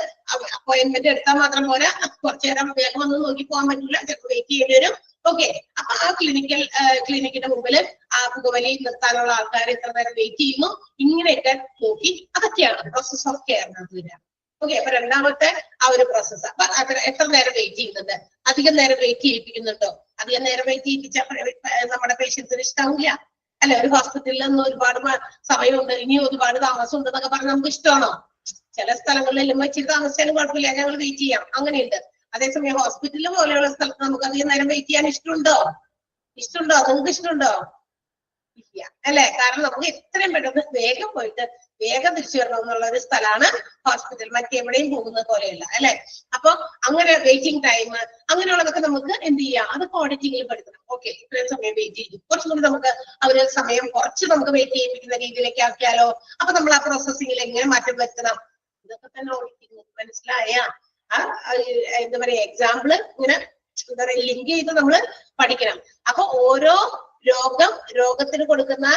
അപ്പോയിന്റ്മെന്റ് എടുത്താൽ മാത്രം പോരാ, കുറച്ചു നേരം വേഗം ഒന്നും നോക്കി പോകാൻ പറ്റില്ല, ചിലപ്പോൾ വെയിറ്റ് ചെയ്യേണ്ടി വരും. ഓക്കെ, അപ്പൊ ആ ക്ലിനിക്കിന്റെ മുമ്പിൽ ആ പുകവലി നിർത്താനുള്ള ആൾക്കാർ എത്ര നേരം വെയിറ്റ് ചെയ്യുന്നു, ഇങ്ങനെയൊക്കെ നോക്കി, അതൊക്കെയാണ് പ്രോസസ് ഓഫ് കെയറിനകത്ത് വരിക. ഓക്കെ, അപ്പൊ രണ്ടാമത്തെ ആ ഒരു പ്രോസസ്. അപ്പൊ എത്ര നേരം വെയിറ്റ് ചെയ്യുന്നുണ്ട്? അധികം നേരം വെയിറ്റ് ചെയ്യിപ്പിക്കുന്നുണ്ടോ? അധികം നേരം വെയിറ്റ് ചെയ്യിപ്പിച്ചാൽ നമ്മുടെ പേഷ്യൻസിന് ഇഷ്ടാവില്ല, അല്ലെ? ഒരു ഹോസ്പിറ്റലിൽ നിന്ന് ഒരുപാട് സമയമുണ്ട്, ഇനി ഒരുപാട് താമസം ഉണ്ട് എന്നൊക്കെ പറഞ്ഞാൽ നമുക്ക് ഇഷ്ടമാണോ? ചില സ്ഥലങ്ങളിലും ഇച്ചിരി താമസിച്ചാലും കുഴപ്പമില്ല, ഞങ്ങൾ വെയിറ്റ് ചെയ്യാം, അങ്ങനെയുണ്ട്. അതേസമയം ഹോസ്പിറ്റലിൽ പോലെയുള്ള സ്ഥലത്ത് നമുക്ക് അധികം നേരം വെയിറ്റ് ചെയ്യാൻ ഇഷ്ടമുണ്ടോ? നിങ്ങൾക്ക് ഇഷ്ടമുണ്ടോ? ഇല്ല, അല്ലെ? കാരണം നമുക്ക് എത്രയും പെട്ടെന്ന് വേഗം പോയിട്ട് വേഗം തിരിച്ചു വരണം എന്നുള്ള ഒരു സ്ഥലമാണ് ഹോസ്പിറ്റൽ. മറ്റെവിടെയും പോകുന്നത് പോലെയല്ല, അല്ലെ? അപ്പൊ അങ്ങനെ വെയിറ്റിംഗ് ടൈം അങ്ങനെയുള്ളതൊക്കെ നമുക്ക് എന്ത് ചെയ്യാം? അത് ഓഡിറ്റിംഗിൽ പഠിക്കണം. ഓക്കെ, ഇത്രയും സമയം വെയിറ്റ് ചെയ്തു, കുറച്ചും കൂടി നമുക്ക് അവര് സമയം കുറച്ച് നമുക്ക് വെയിറ്റ് ചെയ്യിപ്പിക്കുന്ന രീതിയിലേക്ക് ആക്കിയാലോ? അപ്പൊ നമ്മൾ ആ പ്രോസസ്സിംഗിൽ എങ്ങനെ മാറ്റം വരുത്തണം? ഇതൊക്കെ തന്നെ ഓഡിറ്റിംഗ്. മനസ്സിലായ? എന്താ പറയാ, എക്സാമ്പിള് ഇങ്ങനെ എന്താ പറയാ ലിങ്ക് ചെയ്ത് നമ്മൾ പഠിക്കണം. അപ്പൊ ഓരോ രോഗത്തിന് കൊടുക്കുന്ന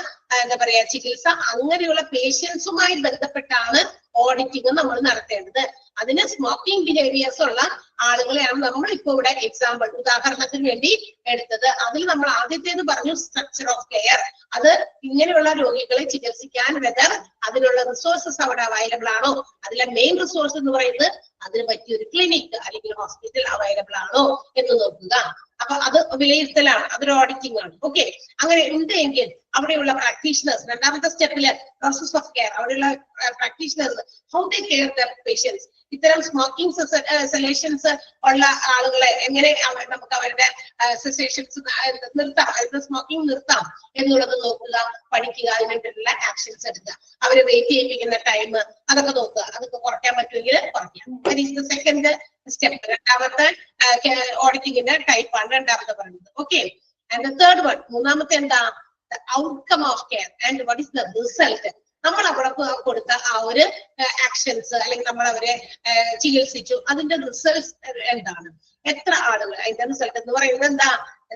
എന്താ പറയാ ചികിത്സ, അങ്ങനെയുള്ള പേഷ്യൻസുമായി ബന്ധപ്പെട്ടാണ് ഓഡിറ്റിംഗ് നമ്മൾ നടത്തേണ്ടത്. അതിന് സ്മോക്കിംഗ് ബിഹേവിയേഴ്സ് ഉള്ള ആളുകളെയാണ് നമ്മൾ ഇപ്പോൾ ഇവിടെ എക്സാമ്പിൾ ഉദാഹരണത്തിന് വേണ്ടി എടുത്തത്. അതിൽ നമ്മൾ ആദ്യത്തേത് പറഞ്ഞു സ്ട്രക്ചർ ഓഫ് കെയർ. അത് ഇങ്ങനെയുള്ള രോഗികളെ ചികിത്സിക്കാൻ വെദർ അതിനുള്ള റിസോഴ്സസ് അവിടെ അവൈലബിൾ ആണോ, അതിലെ മെയിൻ റിസോഴ്സ് എന്ന് പറയുന്നത് അതിന് പറ്റിയ ഒരു ക്ലിനിക് അല്ലെങ്കിൽ ഹോസ്പിറ്റൽ അവൈലബിൾ ആണോ എന്ന് നോക്കുക. അപ്പൊ അത് വിലയിരുത്തലാണ്, അതൊരു ഓഡിറ്റിംഗ് ആണ്. ഓക്കെ, അങ്ങനെ ഉണ്ട് എങ്കിൽ അവിടെയുള്ള പ്രാക്ടീഷണേഴ്സ്, രണ്ടാമത്തെ സ്റ്റെപ്പില് പ്രോസസ് ഓഫ് കെയർ, അവിടെയുള്ള practitioners how they care the patients. ഇത്തരം സ്മോക്കിംഗ് സെലേഷൻസ് ഉള്ള ആളുകളെ എങ്ങനെ നമുക്ക് അവരുടെ സെസേഷൻസ് നിർത്താം, സ്മോക്കിംഗ് നിർത്താം എന്നുള്ളത് നോക്കുക, പഠിക്കുക, അതിനായിട്ടുള്ള ആക്ഷൻസ് എടുക്കുക. അവര് വെയിറ്റ് ചെയ്യിപ്പിക്കുന്ന ടൈം അതൊക്കെ നോക്കുക, അതൊക്കെ കുറയ്ക്കാൻ പറ്റുമെങ്കിൽ കുറയ്ക്കാം. That is the second step. രണ്ടാമത്തെ ഓഡിറ്റിംഗിന്റെ ടൈപ്പാണ് രണ്ടാമത്തെ പറയുന്നത്. Okay, and the third one, മൂന്നാമത്തെ എന്താ, the outcome of care and what is the result. നമ്മൾ അവിടെ കൊടുത്ത ആ ഒരു ആക്ഷൻസ് അല്ലെങ്കിൽ നമ്മൾ അവരെ ചികിത്സിച്ചു, അതിന്റെ റിസൾട്ട് എന്താണ്, എത്ര ആളുകൾ, അതിന്റെ റിസൾട്ട് എന്ന് പറയുന്നത് എന്താ,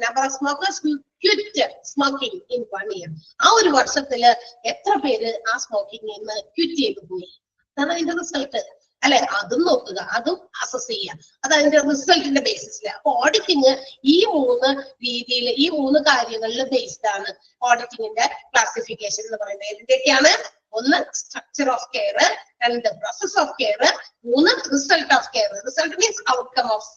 number of smokers quit smoking in 1 year. ആ ഒരു വർഷത്തില് എത്ര പേര് ആ സ്മോക്കിംഗിൽ നിന്ന് ക്വിറ്റ് ചെയ്തു പോയി, അതാണ് അതിന്റെ റിസൾട്ട് അല്ലെ. അതും നോക്കുക, അതും അസസ് ചെയ്യുക, അത് അതിന്റെ റിസൾട്ടിന്റെ ബേസിസിൽ. അപ്പൊ ഓഡിറ്റിംഗ് ഈ 3 രീതിയിൽ, ഈ 3 കാര്യങ്ങളിൽ ബേസ്ഡ് ആണ് ഓഡിറ്റിംഗിന്റെ ക്ലാസിഫിക്കേഷൻ എന്ന് പറയുന്നത്. എന്തൊക്കെയാണ്? 1 structure of care, 2 process of care, 3 result of care. Result means outcome of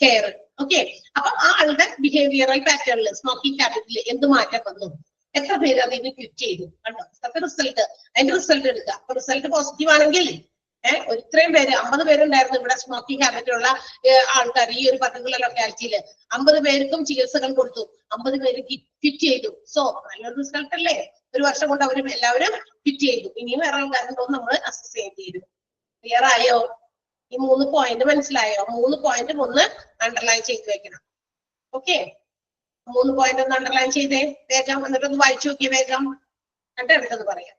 care. Okay, അപ്പൊ ആ ആളുടെ ബിഹേവിയറൽ പാറ്റേണിൽ, സ്മോക്കിംഗ് ഹാബിറ്റിൽ എന്ത് മാറ്റം വന്നു, എത്ര പേര് അതിന് ക്വിറ്റ് ചെയ്തു, കണ്ടോ, റിസൾട്ട്, അതിന്റെ റിസൾട്ട് എടുക്കുക. അപ്പൊ റിസൾട്ട് പോസിറ്റീവ് ആണെങ്കിൽ ഇത്രയും പേര് 50 പേരുണ്ടായിരുന്നു ഇവിടെ സ്മോക്കിംഗ് ഹാബിറ്റുള്ള ആൾക്കാർ ഈ ഒരു പർട്ടിക്കുലർ ലൊക്കാലിറ്റിയിൽ. 50 പേർക്കും ചികിത്സകൾ കൊടുത്തു, 50 പേര് ക്വിറ്റ് ചെയ്തു. സോ നല്ലൊരു റിസൾട്ട് അല്ലേ, ഒരു വർഷം കൊണ്ട് അവരും എല്ലാവരും ക്വിറ്റ് ചെയ്തു. ഇനിയും വേറെ ആൾക്കാരുണ്ടോ നമ്മൾ അസസ് ചെയ്യേണ്ടി വരും. ക്ലിയർ ആയോ? ഈ 3 പോയിന്റ് മനസ്സിലായോ? 3 പോയിന്റ് ഒന്ന് അണ്ടർലൈൻ ചെയ്ത് വെക്കണം. ഓക്കെ, 3 പോയിന്റ് ഒന്ന് അണ്ടർലൈൻ ചെയ്തേ വേഗം, എന്നിട്ടൊന്ന് വായിച്ചു നോക്കിയേ വേഗം, എന്നിട്ട് അടുത്തത് പറയാം.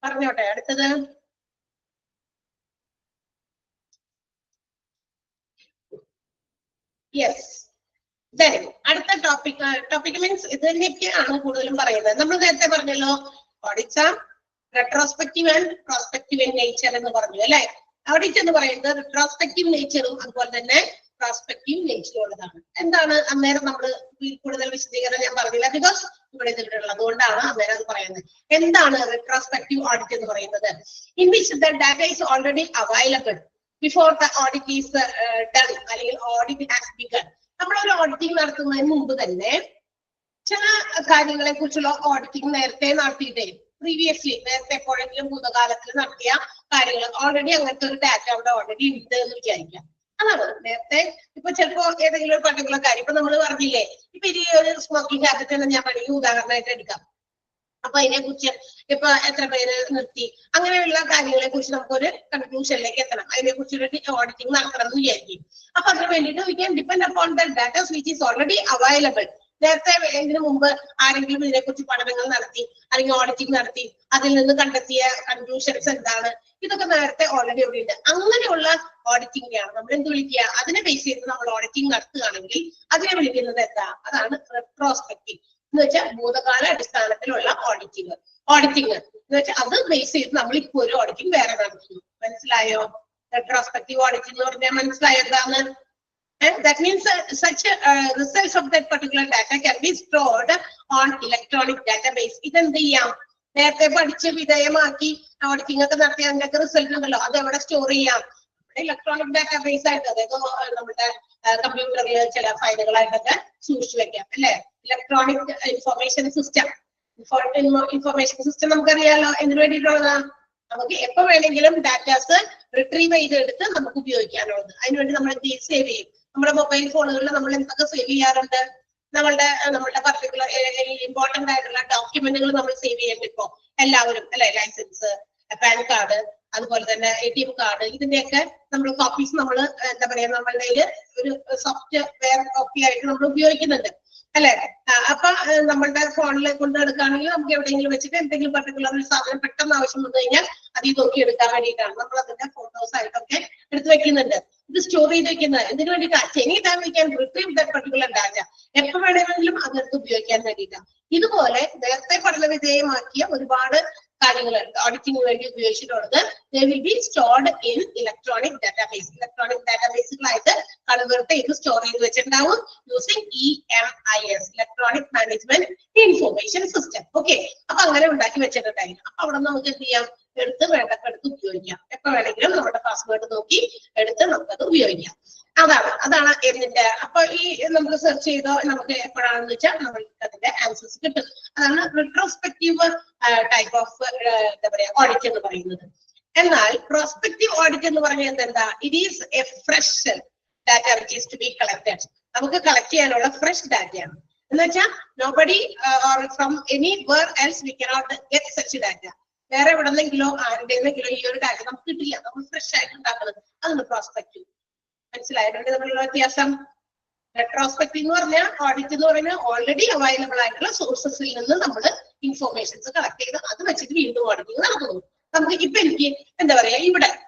പറഞ്ഞോട്ടെ അടുത്തത്. യെസ്, അടുത്ത ടോപ്പിക് മീൻസ് ഇത് തന്നെയൊക്കെയാണ് കൂടുതലും പറയുന്നത്. നമ്മൾ നേരത്തെ പറഞ്ഞല്ലോ, audits are retrospective and prospective in nature എന്ന് പറഞ്ഞു അല്ലെ. ഓഡിറ്റ് എന്ന് പറയുന്നത് റെട്രോസ്പെക്റ്റീവ് നേച്ചറും അതുപോലെ തന്നെ പ്രോസ്പെക്റ്റീവ് നേച്ചറും ഉള്ളതാണ്. എന്താണ് അന്നേരം നമ്മൾ കൂടുതൽ വിശദീകരണം ഞാൻ പറഞ്ഞില്ല, ബിക്കോസ് ഇവിടെ ഉള്ളത് അതുകൊണ്ടാണ് അന്നേരം അത് പറയുന്നത്. എന്താണ് റെട്രോസ്പെക്റ്റീവ് ഓഡിറ്റ് എന്ന് പറയുന്നത്? In which the data is already available before the audit is done, അല്ലെങ്കിൽ ഓഡിറ്റ് ഹാസ് ബിഗൺ. നമ്മളൊരു ഓഡിറ്റിംഗ് നടത്തുന്നതിന് മുമ്പ് തന്നെ ചില കാര്യങ്ങളെ കുറിച്ചുള്ള ഓഡിറ്റിംഗ് നേരത്തെ നടത്തിയിട്ടേ, പ്രീവിയസ്ലി നേരത്തെ എപ്പോഴെങ്കിലും ഭൂതകാലത്തിൽ നടത്തിയ കാര്യങ്ങൾ ഓൾറെഡി അങ്ങനത്തെ ഒരു ഡാറ്റ അവിടെ ഓൾറെഡി ഉണ്ട് എന്ന് വിചാരിക്കാം. അതാണ് നേരത്തെ. ഇപ്പൊ ചിലപ്പോ ഏതെങ്കിലും ഒരു പർട്ടിക്കുലർ കാര്യം, ഇപ്പൊ നമ്മൾ പറഞ്ഞില്ലേ, ഇപ്പൊ ഈ ഒരു സ്മോക്കിംഗ് ഹാബിറ്റ് തന്നെ ഞാൻ പറയുക ഉദാഹരണമായിട്ട് എടുക്കാം. അപ്പൊ അതിനെ കുറിച്ച് ഇപ്പൊ എത്ര പേര് നിർത്തി, അങ്ങനെയുള്ള കാര്യങ്ങളെ കുറിച്ച് നമുക്കൊരു കൺക്ലൂഷനിലേക്ക് എത്തണം. അതിനെ കുറിച്ചൊരു ഓഡിറ്റിംഗ് നടത്തണം എന്ന് വിചാരിക്കും. അപ്പൊ അതിന് വേണ്ടിയിട്ട് we can depend upon the datas which is already available. നേരത്തെ ഇതിനു മുമ്പ് ആരെങ്കിലും ഇതിനെക്കുറിച്ച് പഠനങ്ങൾ നടത്തി അല്ലെങ്കിൽ ഓഡിറ്റിംഗ് നടത്തി അതിൽ നിന്ന് കണ്ടെത്തിയ കൺക്ലൂഷൻസ് എന്താണ്, ഇതൊക്കെ നേരത്തെ ഓൾറെഡി ഇവിടെ ഉണ്ട്. അങ്ങനെയുള്ള ഓഡിറ്റിംഗിനെയാണ് നമ്മൾ എന്ത് വിളിക്കുക? അതിനെ ബേസ് ചെയ്ത് നമ്മൾ ഓഡിറ്റിംഗ് നടത്തുകയാണെങ്കിൽ അതിനെ വിളിക്കുന്നത് എന്താ? അതാണ് റെട്രോസ്പെക്റ്റീവ് എന്ന് വെച്ചാൽ ഭൂതകാല അടിസ്ഥാനത്തിലുള്ള ഓഡിറ്റിംഗ്. എന്ന് വെച്ചാൽ അത് ബേസ് ചെയ്ത് നമ്മൾ ഇപ്പോൾ ഒരു ഓഡിറ്റിംഗ് വേറെ നടത്തുന്നു. മനസ്സിലായോ? റെട്രോസ്പെക്റ്റീവ് ഓഡിറ്റിംഗ് എന്ന് പറഞ്ഞാൽ മനസ്സിലായോ എന്താണ്? And that means such results of that particular data can be stored on electronic database. ഇതെന്ത് ചെയ്യാം? നേരത്തെ പഠിച്ച് വിധേയമാക്കി ഓഡിറ്റിംഗ് ഒക്കെ നടത്തി അതിന്റെ റിസൾട്ട് ഉണ്ടല്ലോ, അത് എവിടെ സ്റ്റോർ ചെയ്യാം? ഇലക്ട്രോണിക് ഡാറ്റാബേസ് ആയിട്ട്, അതായത് നമ്മുടെ കമ്പ്യൂട്ടറിൽ ചില ഫയലുകളായിട്ടൊക്കെ സൂക്ഷിച്ചു വെക്കാം അല്ലെ. Electronic information system, information system നമുക്കറിയാലോ എന്തിനു വേണ്ടിയിട്ടുള്ളതാ, നമുക്ക് എപ്പോ വേണമെങ്കിലും ഡാറ്റാസ് റിട്രീവ് ചെയ്തെടുത്ത് നമുക്ക് ഉപയോഗിക്കാനുള്ളത്. അതിനുവേണ്ടി നമ്മൾ എന്ത് സേവ് ചെയ്യും. നമ്മുടെ മൊബൈൽ ഫോണുകളിൽ നമ്മൾ എന്തൊക്കെ സേവ് ചെയ്യാറുണ്ട്, നമ്മളുടെ പർട്ടിക്കുലർ ഇമ്പോർട്ടന്റ് ആയിട്ടുള്ള ഡോക്യുമെന്റുകൾ നമ്മൾ സേവ് ചെയ്യേണ്ട ഇപ്പോ എല്ലാവരും അല്ലെ. ലൈസൻസ്, പാൻ കാർഡ്, അതുപോലെ തന്നെ ATM കാർഡ്, ഇതിന്റെയൊക്കെ നമ്മൾ കോപ്പീസ് നമ്മൾ എന്താ പറയാ നമ്മളുടെ ഒരു സോഫ്റ്റ്വെയർ കോപ്പി ആയിട്ട് നമ്മൾ ഉപയോഗിക്കുന്നുണ്ട് അല്ലെ. അപ്പൊ നമ്മളുടെ ഫോണിൽ കൊണ്ട് എടുക്കുകയാണെങ്കിൽ നമുക്ക് എവിടെയെങ്കിലും വെച്ചിട്ട് എന്തെങ്കിലും പർട്ടിക്കുലർ ഒരു സാധനം പെട്ടെന്ന് ആവശ്യം വന്നു കഴിഞ്ഞാൽ അതിൽ നോക്കി എടുക്കാൻ വേണ്ടിയിട്ടാണ് നമ്മൾ അതിന്റെ ഫോട്ടോസ് ആയിട്ടൊക്കെ എടുത്തു വെക്കുന്നുണ്ട്. ഇത് സ്റ്റോർ ചെയ്ത് വെക്കുന്നത് എന്തിനു വേണ്ടിയിട്ടാണ്, any time we can retrieve that particular data, എപ്പോ വേണമെങ്കിലും അതെടുത്ത് ഉപയോഗിക്കാൻ വേണ്ടിയിട്ടാണ്. ഇതുപോലെ നേരത്തെ പഠന വിധേയമാക്കിയ ഒരുപാട് കാര്യങ്ങളുണ്ട് ഓഡിറ്റിംഗിന് വേണ്ടി ഉപയോഗിച്ചിട്ടുള്ളത്. they will be stored in electronic database. Electronic ഡാറ്റാബേസുകളായിട്ട് കൺവേർട്ട് ചെയ്ത് സ്റ്റോർ ചെയ്ത് വെച്ചിട്ടുണ്ടാവും using EMIS, electronic management information system. Okay, അപ്പൊ അങ്ങനെ ഉണ്ടാക്കി വെച്ചിട്ടുണ്ടായിരുന്നു. അപ്പൊ അവിടെ നമുക്ക് എന്ത് ചെയ്യാം, എടുത്ത് വേണ്ടപ്പെടുത്ത് ഉപയോഗിക്കാം. എപ്പോ വേണമെങ്കിലും നമ്മുടെ പാസ്വേഡ് നോക്കി എടുത്ത് നമുക്കത് ഉപയോഗിക്കാം. അതാണ് എന്നിന്റെ. അപ്പൊ ഈ നമ്മൾ സെർച്ച് ചെയ്തോ നമുക്ക് എപ്പോഴാണെന്ന് വെച്ചാൽ നമ്മൾക്ക് അതിന്റെ ആൻസേഴ്സ് കിട്ടും. അതാണ് റിട്രോസ്പെക്റ്റീവ് ടൈപ്പ് ഓഫ് എന്താ പറയാ ഓഡിറ്റ് എന്ന് പറയുന്നത്. എന്നാൽ പ്രോസ്പെക്റ്റീവ് ഓഡിറ്റ് എന്ന് പറഞ്ഞാൽ എന്താ, it is a fresh data which is to be collected. നമുക്ക് കളക്ട് ചെയ്യാനുള്ള ഫ്രഷ് ഡാറ്റയാണ്. എന്ന് വെച്ചാൽ nobody or from anywhere else we cannot get such data. വേറെ എവിടെന്നെങ്കിലോ ആരുടെന്നെങ്കിലോ ഈ ഒരു ഡാറ്റ നമുക്ക് കിട്ടില്ല. നമ്മൾ ഫ്രഷ് ആയിട്ട് ഉണ്ടാക്കുന്നത്, അതാണ് പ്രോസ്പെക്റ്റീവ്. മനസ്സിലായിട്ടുണ്ട് തമ്മിലുള്ള വ്യത്യാസം? റെട്രോസ്പെക്റ്റീവ് എന്ന് പറഞ്ഞാൽ ഓഡിറ്റ് എന്ന് പറഞ്ഞാൽ ഓൾറെഡി അവൈലബിൾ ആയിട്ടുള്ള സോഴ്സസിൽ നിന്ന് നമ്മൾ ഇൻഫോർമേഷൻസ് കളക്ട് ചെയ്ത് അത് വെച്ചിട്ട് വീണ്ടും ഓഡിറ്റിംഗ് നടക്കുന്നു. നമുക്ക് ഇപ്പൊ എനിക്ക് എന്താ പറയാ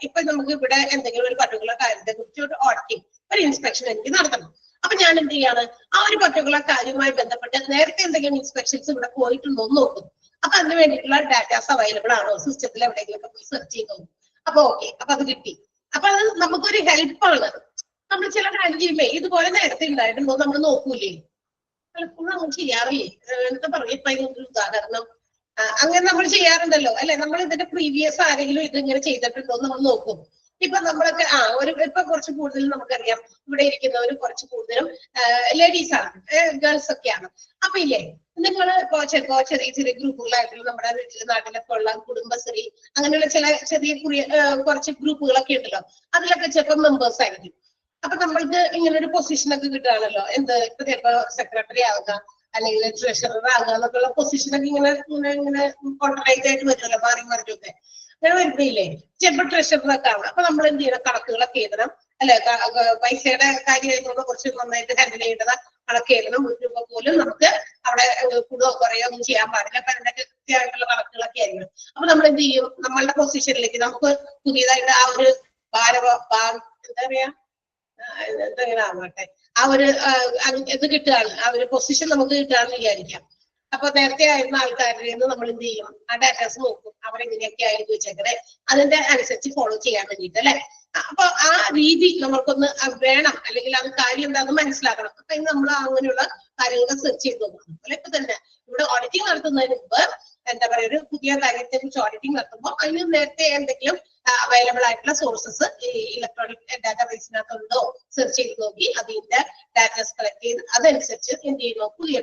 ഇപ്പൊ നമുക്ക് ഇവിടെ എന്തെങ്കിലും ഒരു പർട്ടിക്കുലർ കാര്യത്തെ കുറിച്ച് ഒരു ഓഡിറ്റിംഗ്, ഒരു ഇൻസ്പെക്ഷൻ എനിക്ക് നടത്തണം. അപ്പൊ ഞാൻ എന്ത് ചെയ്യാണ്, ആ ഒരു പർട്ടിക്കുലർ കാര്യവുമായി ബന്ധപ്പെട്ട് നേരത്തെ എന്തെങ്കിലും ഇൻസ്പെക്ഷൻസ് ഇവിടെ പോയിട്ടുണ്ടോ എന്ന് നോക്കും. അപ്പൊ അതിന് വേണ്ടിയിട്ടുള്ള ഡാറ്റാസ് അവൈലബിൾ ആണോ സിസ്റ്റത്തിൽ എവിടെയെങ്കിലും ഒക്കെ പോയി സെർച്ച് ചെയ്ത് നോക്കും. അപ്പൊ ഓക്കെ, അപ്പൊ അത് കിട്ടി. അപ്പൊ അത് നമുക്കൊരു ഹെൽപ്പാണ്. നമ്മൾ ചില കാര്യം ചെയ്യുമ്പോ ഇതുപോലെ നേരത്തെ ഉണ്ടായിട്ടുണ്ടോ നമ്മൾ നോക്കൂലേ, പലപ്പോഴും നമ്മൾ ചെയ്യാറില്ലേ. എന്താ പറയുക, ഇപ്പൊ ഇതിനൊരു ഉദാഹരണം അങ്ങനെ നമ്മൾ ചെയ്യാറുണ്ടല്ലോ അല്ലെ. നമ്മൾ ഇതിന്റെ പ്രീവിയസ് ആരെങ്കിലും ഇതിങ്ങനെ ചെയ്തിട്ടുണ്ടോ നമ്മൾ നോക്കും. ഇപ്പൊ നമ്മളൊക്കെ ഇപ്പൊ കുറച്ച് കൂടുതലും നമുക്കറിയാം ഇവിടെ ഇരിക്കുന്നവർ കുറച്ച് കൂടുതലും ലേഡീസ് ആണ്, ഗേൾസ് ഒക്കെയാണ്. അപ്പൊ ഇല്ലേ നിങ്ങൾ ഇപ്പൊ ചിലപ്പോ ചെറിയ ചെറിയ ഗ്രൂപ്പുകളായിട്ടുള്ള നമ്മുടെ വീട്ടിലെ നാട്ടിലൊക്കെ ഉള്ള കുടുംബശ്രീ അങ്ങനെയുള്ള ചെറിയ കുറച്ച് ഗ്രൂപ്പുകളൊക്കെ ഉണ്ടല്ലോ, അതിലൊക്കെ ചിലപ്പോൾ മെമ്പേഴ്സ് ആയിരിക്കും. അപ്പൊ നമ്മൾക്ക് ഇങ്ങനെ ഒരു പൊസിഷനൊക്കെ കിട്ടുകയാണല്ലോ, ഇപ്പൊ ചിലപ്പോ സെക്രട്ടറി ആവുക അല്ലെങ്കിൽ ട്രഷറർ ആകുക എന്നൊക്കെയുള്ള പൊസിഷനൊക്കെ ഇങ്ങനെ കോൺട്രാക്ട് ആയിട്ട് വരുമല്ലോ, മാറി മറിച്ചൊക്കെ അങ്ങനെ വരുന്നില്ലേ. ചിലപ്പോൾ ട്രഷററൊക്കെ ആവണം. അപ്പൊ നമ്മൾ എന്ത് ചെയ്യണം, കണക്കുകളൊക്കെ എഴുതണം അല്ലെ. പൈസയുടെ കാര്യമായിട്ടുള്ള കുറച്ച് നന്നായിട്ട് ഹാൻഡിൽ ചെയ്യേണ്ടത് കണക്ക് എഴുതണം. 1 രൂപ പോലും നമുക്ക് അവിടെ കൂടുകയോ കുറയോ ഒന്നും ചെയ്യാൻ പാടില്ല. അപ്പൊ അതിന്റെ കൃത്യമായിട്ടുള്ള കണക്കുകളൊക്കെ ആയിരിക്കണം. അപ്പൊ നമ്മൾ എന്ത് ചെയ്യും, നമ്മളുടെ പൊസിഷനിലേക്ക് നമുക്ക് പുതിയതായിട്ട് ആ ഒരു എന്താ പറയാ എന്തെങ്കിലും ആവട്ടെ ആ ഒരു ഇത് കിട്ടുകയാണ്, ആ ഒരു പൊസിഷൻ നമുക്ക് കിട്ടുകയാണെന്ന് വിചാരിക്കാം. അപ്പൊ നേരത്തെ ആയിരുന്ന ആൾക്കാരുടെ നിന്ന് നമ്മൾ എന്ത് ചെയ്യും, ആ ഡാറ്റാസ് നോക്കും, അവരെങ്ങനെയൊക്കെ ആയിരുന്നു വെച്ചേക്കണേ, അതിന്റെ അനുസരിച്ച് ഫോളോ ചെയ്യാൻ വേണ്ടിയിട്ട് അല്ലെ. അപ്പൊ ആ രീതി നമ്മൾക്കൊന്ന് വേണം, അല്ലെങ്കിൽ അത് കാര്യം എന്താണെന്ന് മനസ്സിലാക്കണം. അപ്പൊ നമ്മൾ അങ്ങനെയുള്ള കാര്യങ്ങൾ സെർച്ച് ചെയ്ത് നോക്കണം. അതുപോലെ ഇപ്പൊ തന്നെ ഇവിടെ ഓഡിറ്റിംഗ് നടത്തുന്നതിന് മുമ്പ് എന്താ പറയാ ഒരു പുതിയ കാര്യത്തെ കുറിച്ച് ഓഡിറ്റിംഗ് നടത്തുമ്പോൾ അതിന് നേരത്തെ എന്തെങ്കിലും അവൈലബിൾ ആയിട്ടുള്ള സോഴ്സസ് ഈ ഇലക്ട്രോണിക് ഡാറ്റാബേസിനകത്തുണ്ടോ സെർച്ച് ചെയ്ത് നോക്കി അതിന്റെ ഡാറ്റാസ് കളക്ട് ചെയ്ത് അതനുസരിച്ച് എന്ത് ചെയ്യുന്നു പുതിയ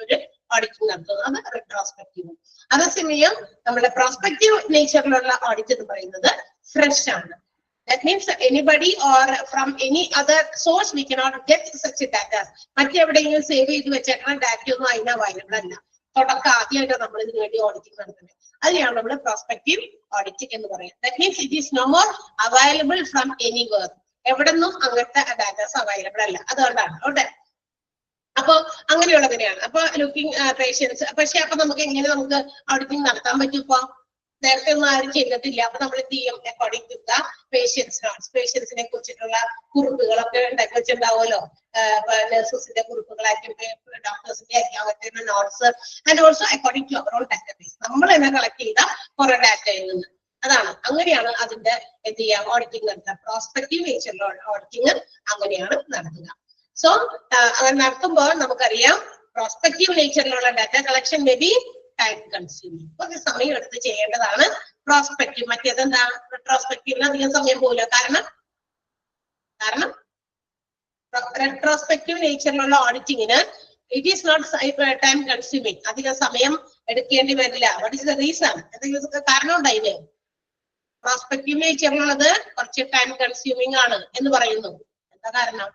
ഒരു ഓഡിറ്റിംഗ് നടത്തുന്നു. അത് റെട്രോസ്പെക്റ്റീവ്. അതേസമയം നമ്മുടെ പ്രോസ്പെക്റ്റീവ് നേച്ചറിലുള്ള ഓഡിറ്റ് എന്ന് പറയുന്നത് ഫ്രഷ് ആണ്. That means anybody or from any other source we cannot get such data. മറ്റെവിടെയെങ്കിലും സേവ് ചെയ്ത് വെച്ചേക്കുന്ന ഡാറ്റ ഒന്നും അതിന് അവൈലബിൾ അല്ല. തുടക്കം ആദ്യമായിട്ട് നമ്മൾ ഇതിനു വേണ്ടി ഓഡിറ്റിംഗ് നടത്തുന്നത്. അതിനെയാണ് നമ്മൾ പ്രോസ്പെക്റ്റീവ് ഓഡിറ്റിംഗ് എന്ന് പറയുന്നത്. That means it is no more available from anywhere. എവിടെ നിന്നും അങ്ങനത്തെ ഡാറ്റാസ് അവൈലബിൾ അല്ല. അതുകൊണ്ടാണ് ഓട്ടെ. അപ്പൊ അങ്ങനെയുള്ളതിനെയാണ്. അപ്പൊ ലുക്കിംഗ് പേഷ്യൻസ്. പക്ഷെ അപ്പൊ നമുക്ക് എങ്ങനെ നമുക്ക് ഓഡിറ്റിംഗ് നടത്താൻ പറ്റും? ഇപ്പൊ നേരത്തെ ഒന്നും ആരും ചെയ്തിട്ടില്ല. അപ്പൊ നമ്മൾ എന്ത് ചെയ്യും, according to the patients notes, പേഷ്യൻസിനെ കുറിച്ചിട്ടുള്ള കുറിപ്പുകളൊക്കെ ഉണ്ടാക്കി വെച്ചിട്ടുണ്ടാവുമല്ലോ. നഴ്സസിന്റെ കുറിപ്പുകളായിരിക്കും, ഡോക്ടേഴ്സിന്റെ ആയിരിക്കും, അങ്ങനത്തെ notes. And also according to our own database, നമ്മൾ തന്നെ കളക്ട് ചെയ്ത കുറെ ഡാറ്റയിൽ നിന്ന്. അതാണ് അങ്ങനെയാണ് അതിന്റെ എന്ത് ചെയ്യാം ഓഡിറ്റിംഗ് നടത്തുക. പ്രോസ്പെക്റ്റീവ് നേച്ചറിലുള്ള ഓഡിറ്റിംഗ് അങ്ങനെയാണ് നടത്തുക. സോ അങ്ങനെ നടത്തുമ്പോൾ നമുക്കറിയാം പ്രോസ്പെക്റ്റീവ് നേച്ചറിലുള്ള data collection may be time consuming, കുറച്ച് സമയം എടുത്ത് ചെയ്യേണ്ടതാണ് പ്രോസ്പെക്റ്റീവ്. മറ്റേതെന്താ, റെട്രോസ്പെക്റ്റീവിന് അധികം സമയം പോകില്ല. കാരണം റെട്രോസ്പെക്റ്റീവ് നേച്ചറിലുള്ള ഓഡിറ്റിങ്ങിന് it is not time consuming, അധികം സമയം എടുക്കേണ്ടി വരില്ല. What is the reason? എന്തെങ്കിലും കാരണം ഉണ്ടായില്ലേ? പ്രോസ്പെക്റ്റീവ് നേച്ചറിലുള്ളത് കുറച്ച് ടൈം കൺസ്യൂമിങ് ആണ് എന്ന് പറയുന്നു. എന്താ കാരണം?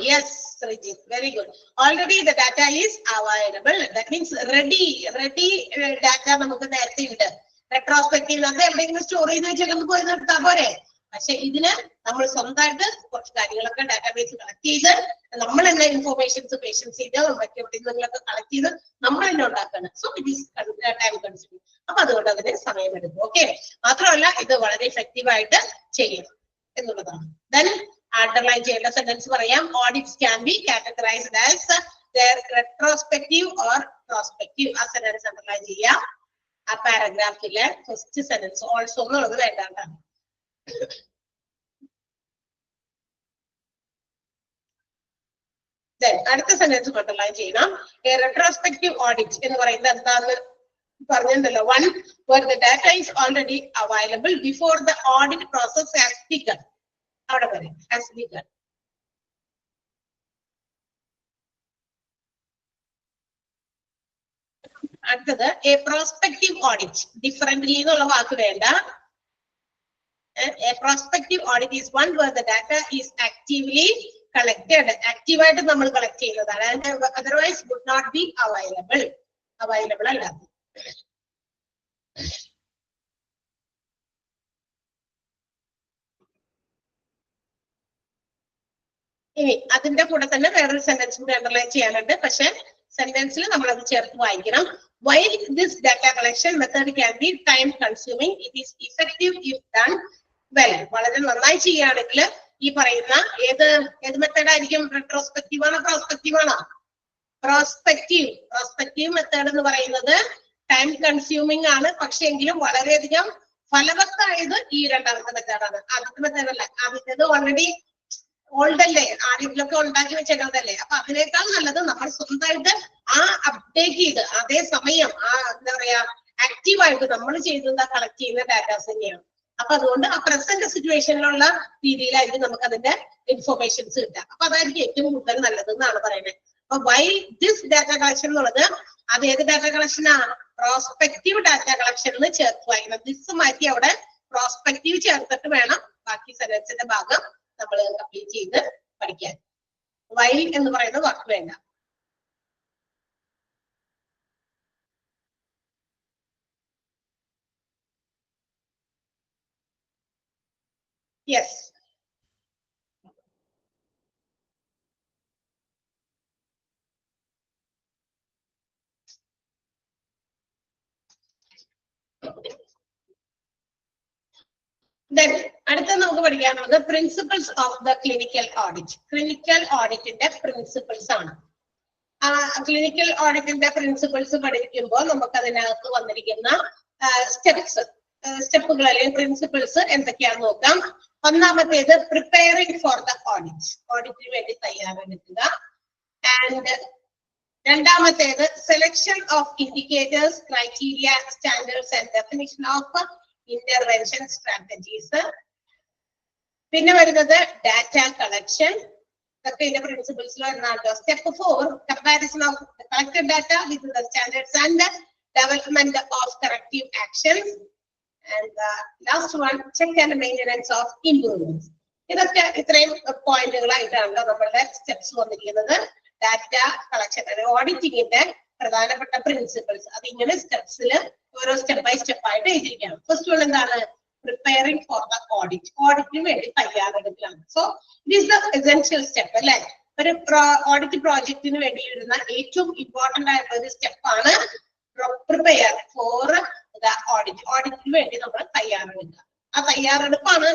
Yes, Srijit, very good. Already the data is available. That means ready data നമുക്ക് നേരത്തെ ഉണ്ട്. റെട്രോസ്പെക്റ്റീവ് അത് എവിടെയെങ്കിലും സ്റ്റോർ ചെയ്ത് വെച്ചാൽ നമുക്ക് പോയി നിർത്താൻ പോരെ. പക്ഷെ ഇതിന് നമ്മൾ സ്വന്തമായിട്ട് കുറച്ച് കാര്യങ്ങളൊക്കെ ഡാറ്റാബേസ് കളക്ട് ചെയ്ത് നമ്മൾ തന്നെ ഇൻഫോർമേഷൻസ് പേഷ്യൻസ് ചെയ്ത് മറ്റെവിടെയെങ്കിലൊക്കെ കളക്ട് ചെയ്ത് നമ്മൾ തന്നെ ഉണ്ടാക്കണം. So it is time consuming. അപ്പൊ അതുകൊണ്ട് അതിന് സമയമെടുക്കും. ഓക്കെ, മാത്രമല്ല ഇത് വളരെ എഫക്റ്റീവ് ആയിട്ട് ചെയ്യണം എന്നുള്ളതാണ്. ദെൻ അണ്ടർലൈൻ ചെയ്യേണ്ട സെന്റൻസ് പറയാം. Audits can be categorised as retrospective or prospective. ആ സെന്റൻസ് അണ്ടർലൈൻ ചെയ്യാം. ആ പാരഗ്രാഫിലെ ഫസ്റ്റ് സെന്റൻസ് ഓൾസോ എന്നുള്ളത് വേണ്ടാണ്ടാണ്. അടുത്ത സെന്റൻസ് അണ്ടർലൈൻ ചെയ്യണം. റെട്രോസ്പെക്റ്റീവ് ഓഡിറ്റ് എന്ന് പറയുന്നത് എന്താന്ന് പറഞ്ഞിട്ടുണ്ടല്ലോ. One, where the data is already available before the audit process has begun. അവിടെ വരെ has begun. അടുത്തത് എ പ്രോസ്പെക്റ്റീവ് ഓഡിറ്റ്. ഡിഫറന്റ്ലി എന്നുള്ള വാക്ക് വേണ്ട. A prospective audit is one where the data is actively collected. ആക്റ്റീവായിട്ട് നമ്മൾ കളക്ട് ചെയ്യുന്നതാണ്. And otherwise would not be available. Available അല്ല. ഇനി അതിന്റെ കൂടെ തന്നെ വേറൊരു സെന്റൻസ് കൂടി അണ്ടർലൈൻ ചെയ്യാനുണ്ട്. പക്ഷെ സെന്റൻസിൽ നമ്മൾ അത് ചേർത്ത് വായിക്കണം. While this data collection method can be time consuming, it is effective if done well. വളരെ നന്നായി ചെയ്യുകയാണെങ്കിൽ ഈ പറയുന്ന ഏത് മെത്തേഡ് ആയിരിക്കും? റെട്രോസ്പെക്റ്റീവ് ആണോ പ്രോസ്പെക്റ്റീവ് ആണോ? പ്രോസ്പെക്റ്റീവ് മെത്തേഡ് എന്ന് പറയുന്നത് ടൈം കൺസ്യൂമിങ് ആണ്. പക്ഷെ എങ്കിലും വളരെയധികം ഫലവത്തായത് ഈ രണ്ടാമത്തെ മെത്തേഡാണ്. ആദ്യത്തെ മെത്തേഡ് അല്ല. ആദ്യത്തേത് ഓൾറെഡി ഓൾഡ് അല്ലേ, ആരെങ്കിലൊക്കെ ഉണ്ടാക്കി വെച്ചേക്കുന്നതല്ലേ. അപ്പൊ അതിനേക്കാൾ നല്ലത് നമ്മൾ സ്വന്തമായിട്ട് ആ അപ്ഡേറ്റ് ചെയ്ത് അതേ സമയം എന്താ പറയാ ആക്റ്റീവായിട്ട് നമ്മൾ ചെയ്തത് കളക്ട് ചെയ്യുന്ന ഡാറ്റാസ് തന്നെയാണ്. അപ്പൊ അതുകൊണ്ട് ആ പ്രസന്റ് സിറ്റുവേഷനിലുള്ള രീതിയിലായിരിക്കും നമുക്ക് അതിന്റെ ഇൻഫോർമേഷൻസ് കിട്ടുക. അപ്പൊ അതായിരിക്കും ഏറ്റവും കൂടുതൽ നല്ലത് എന്നാണ് പറയുന്നത്. അപ്പൊ വൈ ദിസ് ഡാറ്റ കളക്ഷൻ എന്നുള്ളത് അത് ഏത് ഡാറ്റ കളക്ഷനാ? പ്രോസ്പെക്റ്റീവ് ഡാറ്റ കളക്ഷൻ എന്ന് ചേർത്ത് വായിക്കണം. ദിസ് മാറ്റി അവിടെ പ്രോസ്പെക്റ്റീവ് ചേർത്തിട്ട് വേണം ബാക്കി സെന്റൻസിന്റെ ഭാഗം നമ്മൾ കംപ്ലീറ്റ് ചെയ്ത് പഠിക്കാൻ. വൈ എന്ന് പറയുന്ന വാക്ക് വേണ്ട. യെസ്, അടുത്ത നമുക്ക് പഠിക്കാനുള്ളത് principles of the clinical audit. Clinical ഓഡിറ്റിന്റെ പ്രിൻസിപ്പിൾസ് ആണ്. ക്ലിനിക്കൽ ഓഡിറ്റിന്റെ പ്രിൻസിപ്പിൾസ് പഠിക്കുമ്പോൾ നമുക്ക് അതിനകത്ത് വന്നിരിക്കുന്ന സ്റ്റെപ്പുകൾ അല്ലെങ്കിൽ പ്രിൻസിപ്പിൾസ് എന്തൊക്കെയാണെന്ന് നോക്കാം. ഒന്നാമത്തേത് പ്രിപ്പയറിംഗ് ഫോർ ദ ഓഡിറ്റ്. ഓഡിറ്റിന് വേണ്ടി തയ്യാറെടുക്കുക. ആൻഡ് രണ്ടാമത്തേത് selection of indicators, criteria, standards and definition of intervention strategies. പിന്നെ വരുന്നത് ഡാറ്റ കളക്ഷൻ. ഇതൊക്കെ ഇതിന്റെ പ്രിൻസിപ്പിൾസിൽ വരുന്നതാണ്. Step 4, comparison of collected data with the standards and development of corrective actions. And last one, check and maintenance of improvements. ഇതൊക്കെ ഇത്രയും പോയിന്റുകളായിട്ടാണ് നമ്മളുടെ സ്റ്റെപ്സ് വന്നിരിക്കുന്നത്. ഡാറ്റ കളക്ഷൻ ഓഡിറ്റിങ്ങിന്റെ പ്രധാനപ്പെട്ട പ്രിൻസിപ്പിൾസ് അതിങ്ങനെ സ്റ്റെപ്സിൽ ഓരോ സ്റ്റെപ്പ് ബൈ സ്റ്റെപ്പ് ആയിട്ട് എഴുതിയിരിക്കുകയാണ്. ഫസ്റ്റ് വൺ എന്താണ്? Preparing for the audit. ഓഡിറ്റിന് വേണ്ടി തയ്യാറെടുക്കലാണ്. So it is the essential step അല്ലെ. ഒരു ഓഡിറ്റ് പ്രോജക്റ്റിന് വേണ്ടി എഴുതുന്ന ഏറ്റവും ഇമ്പോർട്ടന്റ് ആയിട്ടുള്ള ഒരു സ്റ്റെപ്പാണ് പ്രിപ്പയർ ഫോർ ദ ഓഡിറ്റ്. ഓഡിറ്റിന് വേണ്ടി നമ്മൾ തയ്യാറെടുക്കുക. ആ തയ്യാറെടുപ്പാണ്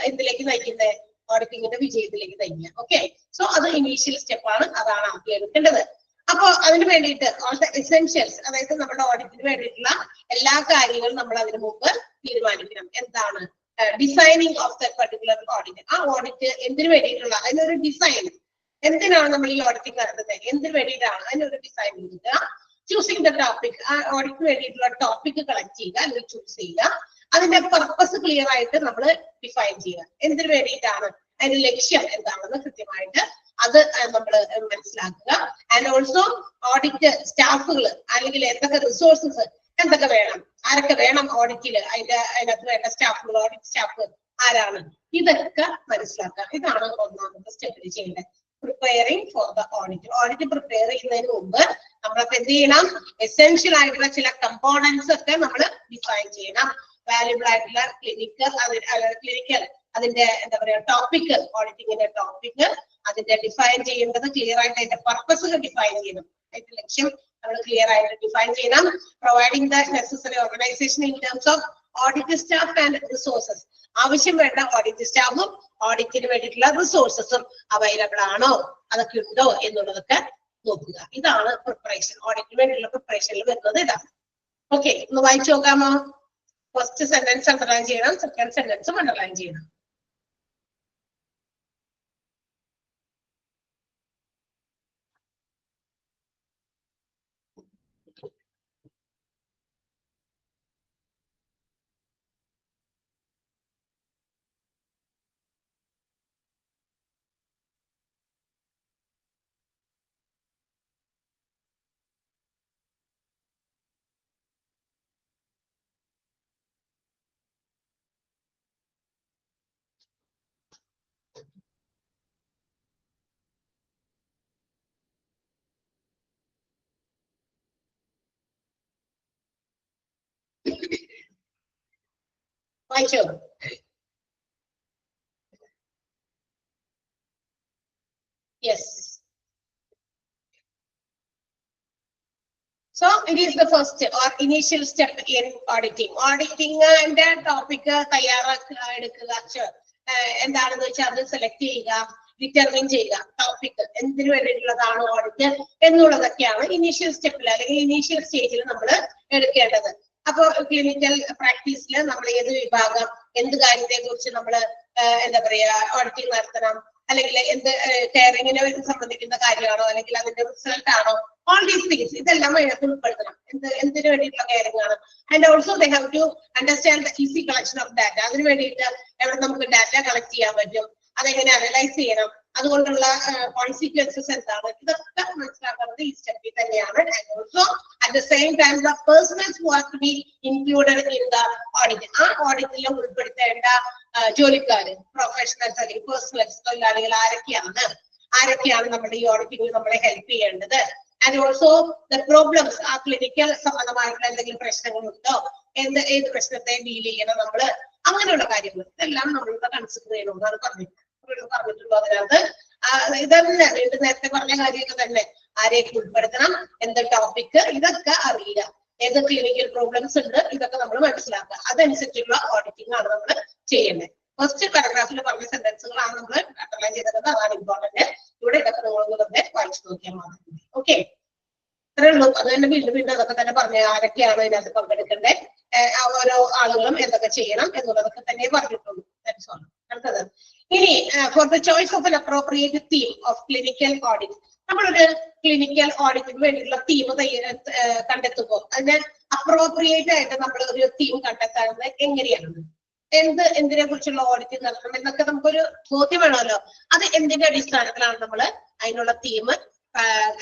എന്തിലേക്ക് നയിക്കുന്നത്? ഓഡിറ്റിങ്ങിന്റെ വിജയത്തിലേക്ക് നയിക്കുക. ഓക്കെ, സോ അത് ഇനീഷ്യൽ സ്റ്റെപ്പാണ്. അതാണ് ആദ്യം എടുക്കേണ്ടത്. അപ്പൊ അതിന് വേണ്ടിയിട്ട് ഓൾ ദ എസെൻഷ്യൽസ്, അതായത് നമ്മുടെ ഓഡിറ്റിന് വേണ്ടിയിട്ടുള്ള എല്ലാ കാര്യങ്ങളും നമ്മൾ അതിന് മുമ്പ് തീരുമാനിക്കണം. എന്താണ്? Designing of the particular audit. ആ ഓഡിറ്റ് എന്തിനു വേണ്ടിയിട്ടുള്ള അതിനൊരു ഡിസൈൻ. എന്തിനാണ് നമ്മൾ ഈ ഓഡിറ്റിംഗ് നടത്തുന്നത്? എന്തിനു വേണ്ടിയിട്ടാണ്? അതിനൊരു ഡിസൈൻ ചെയ്യുക. Choosing the topic. ആ ഓഡിറ്റിന് വേണ്ടിയിട്ടുള്ള ടോപ്പിക് കളക്ട് ചെയ്യുക അല്ലെങ്കിൽ ചൂസ് ചെയ്യുക. അതിന്റെ പർപ്പസ് ക്ലിയർ ആയിട്ട് നമ്മൾ ഡിഫൈൻ ചെയ്യുക. എന്തിനു വേണ്ടിയിട്ടാണ്, അതിന്റെ ലക്ഷ്യം എന്താണെന്ന് കൃത്യമായിട്ട് അത് നമ്മൾ മനസ്സിലാക്കുക. ആൻഡ് ഓൾസോ ഓഡിറ്റ് സ്റ്റാഫുകൾ അല്ലെങ്കിൽ എന്തൊക്കെ റിസോഴ്സസ് എന്തൊക്കെ വേണം, ആരൊക്കെ വേണം ഓഡിറ്റില്, അതിനകത്ത് വേണ്ട സ്റ്റാഫുകൾ, ഓഡിറ്റ് സ്റ്റാഫ് ആരാണ്, ഇതൊക്കെ മനസ്സിലാക്കുക. ഇതാണ് ഒന്നാമത്തെ സ്റ്റെപ്പിൽ ചെയ്യേണ്ടത്. Preparing for the audit. Audit prepare ചെയ്യുന്നതിന് മുമ്പ് നമ്മളൊക്കെ എന്ത് ചെയ്യണം, എസെൻഷ്യൽ ആയിട്ടുള്ള ചില കമ്പോണൻസ് ഒക്കെ നമ്മൾ ഡിഫൈൻ ചെയ്യണം. വാല്യുബിൾ ആയിട്ടുള്ള ക്ലിനിക്കൽ അതിന്റെ എന്താ പറയാ ടോപ്പിക്, ഓഡിറ്റിങ്ങിന്റെ ടോപ്പിക് അതിന്റെ ഡിഫൈൻ ചെയ്യേണ്ടത് ക്ലിയർ ആയിട്ട്, അതിന്റെ പർപ്പസുകൾ ഡിഫൈൻ ചെയ്യണം, അതിന്റെ ലക്ഷ്യം നമ്മൾ ക്ലിയർ ആയിട്ട് ഡിഫൈൻ ചെയ്യണം. Providing the necessary organisation in terms of audit staff and resources. ആവശ്യം വേണ്ട ഓഡിറ്റ് സ്റ്റാഫും ഓഡിറ്റിന് വേണ്ടിയിട്ടുള്ള റിസോഴ്സസും അവൈലബിൾ ആണോ, അതൊക്കെ ഉണ്ടോ എന്നുള്ളതൊക്കെ നോക്കുക. ഇതാണ് പ്രിപ്പറേഷൻ, ഓഡിറ്റിന് വേണ്ടിയുള്ള പ്രിപ്പറേഷനിൽ വരുന്നത് ഇതാണ്. ഓക്കെ, ഒന്ന് വായിച്ചു നോക്കാമോ? ഫസ്റ്റ് സെന്റൻസ് അണ്ടർലൈൻ ചെയ്യണം, സെക്കൻഡ് സെന്റൻസും അണ്ടർലൈൻ ചെയ്യണം. വായിച്ചോ? Yes. So it is the first or initial step in auditing. Auditing and topic തയ്യാറാക്കുക, എന്താണെന്ന് വെച്ചാൽ അത് സെലക്ട് ചെയ്യുക, ഡിറ്റർമിൻ ചെയ്യുക, ടോപ്പിക് എന്തിനു വേണ്ടിയിട്ടുള്ളതാണ് ഓഡിറ്റ് എന്നുള്ളതൊക്കെയാണ് ഇനീഷ്യൽ സ്റ്റെപ്പിൽ അല്ലെങ്കിൽ ഇനീഷ്യൽ സ്റ്റേജിൽ നമ്മൾ എടുക്കേണ്ടത്. അപ്പൊ ക്ലിനിക്കൽ പ്രാക്ടീസിൽ നമ്മൾ ഏത് വിഭാഗം, എന്ത് കാര്യത്തെ കുറിച്ച് നമ്മൾ എന്താ പറയാ ഓഡിറ്റിംഗ് നടത്തണം, അല്ലെങ്കിൽ എന്ത് കെയറിങ്ങിനെ സംബന്ധിക്കുന്ന കാര്യമാണോ, അല്ലെങ്കിൽ അതിന്റെ റിസൾട്ട് ആണോ, ഓൾ ദീസ് തിങ്സ് ഇതെല്ലാം അതിനകത്ത് ഉൾപ്പെടുത്തണം. എന്തിനു വേണ്ടിയിട്ടുള്ള കെയറിംഗ് ആണ്. And also they have to understand the easy collection of data. അതിന് വേണ്ടിയിട്ട് എവിടെ നമുക്ക് ഡാറ്റ കളക്ട് ചെയ്യാൻ പറ്റും, അതെങ്ങനെ അനലൈസ് ചെയ്യണം, അതുകൊണ്ടുള്ള കോൺസിക്വൻസസ് എന്താണ്, ഇതൊക്കെ മനസ്സിലാക്കുന്നത് ഈ സ്റ്റെപ്പിൽ തന്നെയാണ്. And also at the same time the personals who are to be included in the audit, ആ ഓഡിറ്റിൽ ഉൾപ്പെടുത്തേണ്ട ജോലിക്കാര്, പ്രൊഫഷണൽസ് അല്ലെങ്കിൽ പേഴ്സണൽസ്, തൊഴിലാളികൾ ആരൊക്കെയാണ് നമ്മുടെ ഈ ഓഡിറ്റിംഗിൽ നമ്മളെ ഹെൽപ്പ് ചെയ്യേണ്ടത്. ആൻഡ് ഓൾസോ ദ പ്രോബ്ലംസ്, ആ ക്ലിനിക്കൽ സംബന്ധമായിട്ടുള്ള എന്തെങ്കിലും പ്രശ്നങ്ങളുണ്ടോ, ഏത് പ്രശ്നത്തെ ഡീൽ ചെയ്യണം നമ്മള്, അങ്ങനെയുള്ള കാര്യങ്ങൾ ഇതെല്ലാം നമ്മളിവിടെ കൺസിഡർ ചെയ്യണമെന്നാണ് പറഞ്ഞിട്ടുള്ളത്. അതിനകത്ത് ഇതന്നെ വീണ്ടും നേരത്തെ പറഞ്ഞ കാര്യമൊക്കെ തന്നെ, ആരെയൊക്കെ ഉൾപ്പെടുത്തണം, എന്ത് ടോപ്പിക്, ഇതൊക്കെ അറിയുക, ഏത് ക്ലിനിക്കൽ പ്രോബ്ലംസ് ഉണ്ട്, ഇതൊക്കെ നമ്മൾ മനസ്സിലാക്കുക. അതനുസരിച്ചുള്ള ഓഡിറ്റിംഗ് ആണ് നമ്മൾ ചെയ്യേണ്ടത്. ഫസ്റ്റ് പാരഗ്രാഫിൽ പറഞ്ഞ സെന്റൻസുകളാണ് നമ്മൾ അണ്ടർലൈൻ ചെയ്തത്, അതാണ് ഇമ്പോർട്ടന്റ്. ഇവിടെ ഇതൊക്കെ നിങ്ങളൊന്ന് വെറുതെ വായിച്ചു നോക്കിയാൽ മാത്രമേ. ഓക്കെ, ഇത്രേ ഉള്ളൂ. അത് തന്നെ വീണ്ടും അതൊക്കെ തന്നെ പറഞ്ഞ ആരൊക്കെയാണ് ഇതിനകത്ത് പങ്കെടുക്കേണ്ടത്, ഓരോ ആളുകളും എന്തൊക്കെ ചെയ്യണം എന്നുള്ളതൊക്കെ തന്നെ പറഞ്ഞിട്ടുള്ളൂ. അടുത്തത് ഇനി for the choice of N appropriate theme of clinical audit. നമ്മളൊരു ക്ലിനിക്കൽ ഓഡിറ്റിന് വേണ്ടിയിട്ടുള്ള തീം കണ്ടെത്തുമ്പോൾ അതിന് അപ്രോപ്രിയേറ്റ് ആയിട്ട് നമ്മൾ ഒരു തീം കണ്ടെത്താറുള്ളത് എങ്ങനെയാണ്, എന്തിനെ കുറിച്ചുള്ള ഓഡിറ്റ് നടത്തണം എന്നൊക്കെ നമുക്കൊരു ബോധ്യം വേണമല്ലോ. അത് എന്തിന്റെ അടിസ്ഥാനത്തിലാണ് നമ്മൾ അതിനുള്ള തീം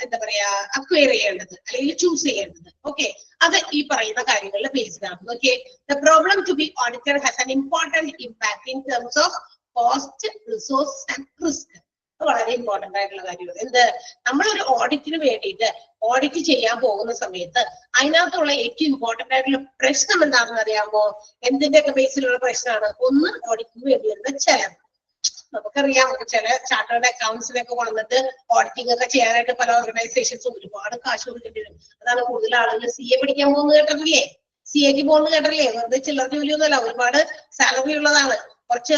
എന്താ പറയാ അക്വയർ ചെയ്യേണ്ടത് അല്ലെങ്കിൽ ചൂസ് ചെയ്യേണ്ടത്. ഓക്കെ, അത് ഈ പറയുന്ന കാര്യങ്ങളിൽ ബേസ്ഡ് ആണ്. Okay, the problem to be audited has an important impact in terms of cost, resource and risk. വളരെ ഇമ്പോർട്ടന്റ് ആയിട്ടുള്ള കാര്യമാണ്. നമ്മളൊരു ഓഡിറ്റിന് വേണ്ടിയിട്ട് ഓഡിറ്റ് ചെയ്യാൻ പോകുന്ന സമയത്ത് അതിനകത്തുള്ള ഏറ്റവും ഇമ്പോർട്ടന്റ് ആയിട്ടുള്ള പ്രശ്നം എന്താണെന്ന് അറിയാമോ? എന്തിന്റെയൊക്കെ ബേസിലുള്ള പ്രശ്നമാണ്? ഒന്ന്, ഓഡിറ്റിന് വേണ്ടി വരുന്ന ചെലവ്. നമുക്കറിയാം, ചില ചാർട്ടേഡ് അക്കൗണ്ട്സിനൊക്കെ കൊണ്ടിട്ട് ഓഡിറ്റിംഗ് ഒക്കെ ചെയ്യാനായിട്ട് പല ഓർഗനൈസേഷൻസും ഒരുപാട് കാശ് കൊടുക്കേണ്ടി വരും. അതാണ് കൂടുതൽ ആളുകൾ CA പഠിക്കാൻ പോകുന്നത് കേട്ടിട്ടില്ലേ, CAക്ക് പോകുന്നത് കേട്ടില്ലേ. വെറുതെ ചില്ലറ ജോലിയൊന്നുമല്ല, ഒരുപാട് സാലറി ഉള്ളതാണ്. കുറച്ച്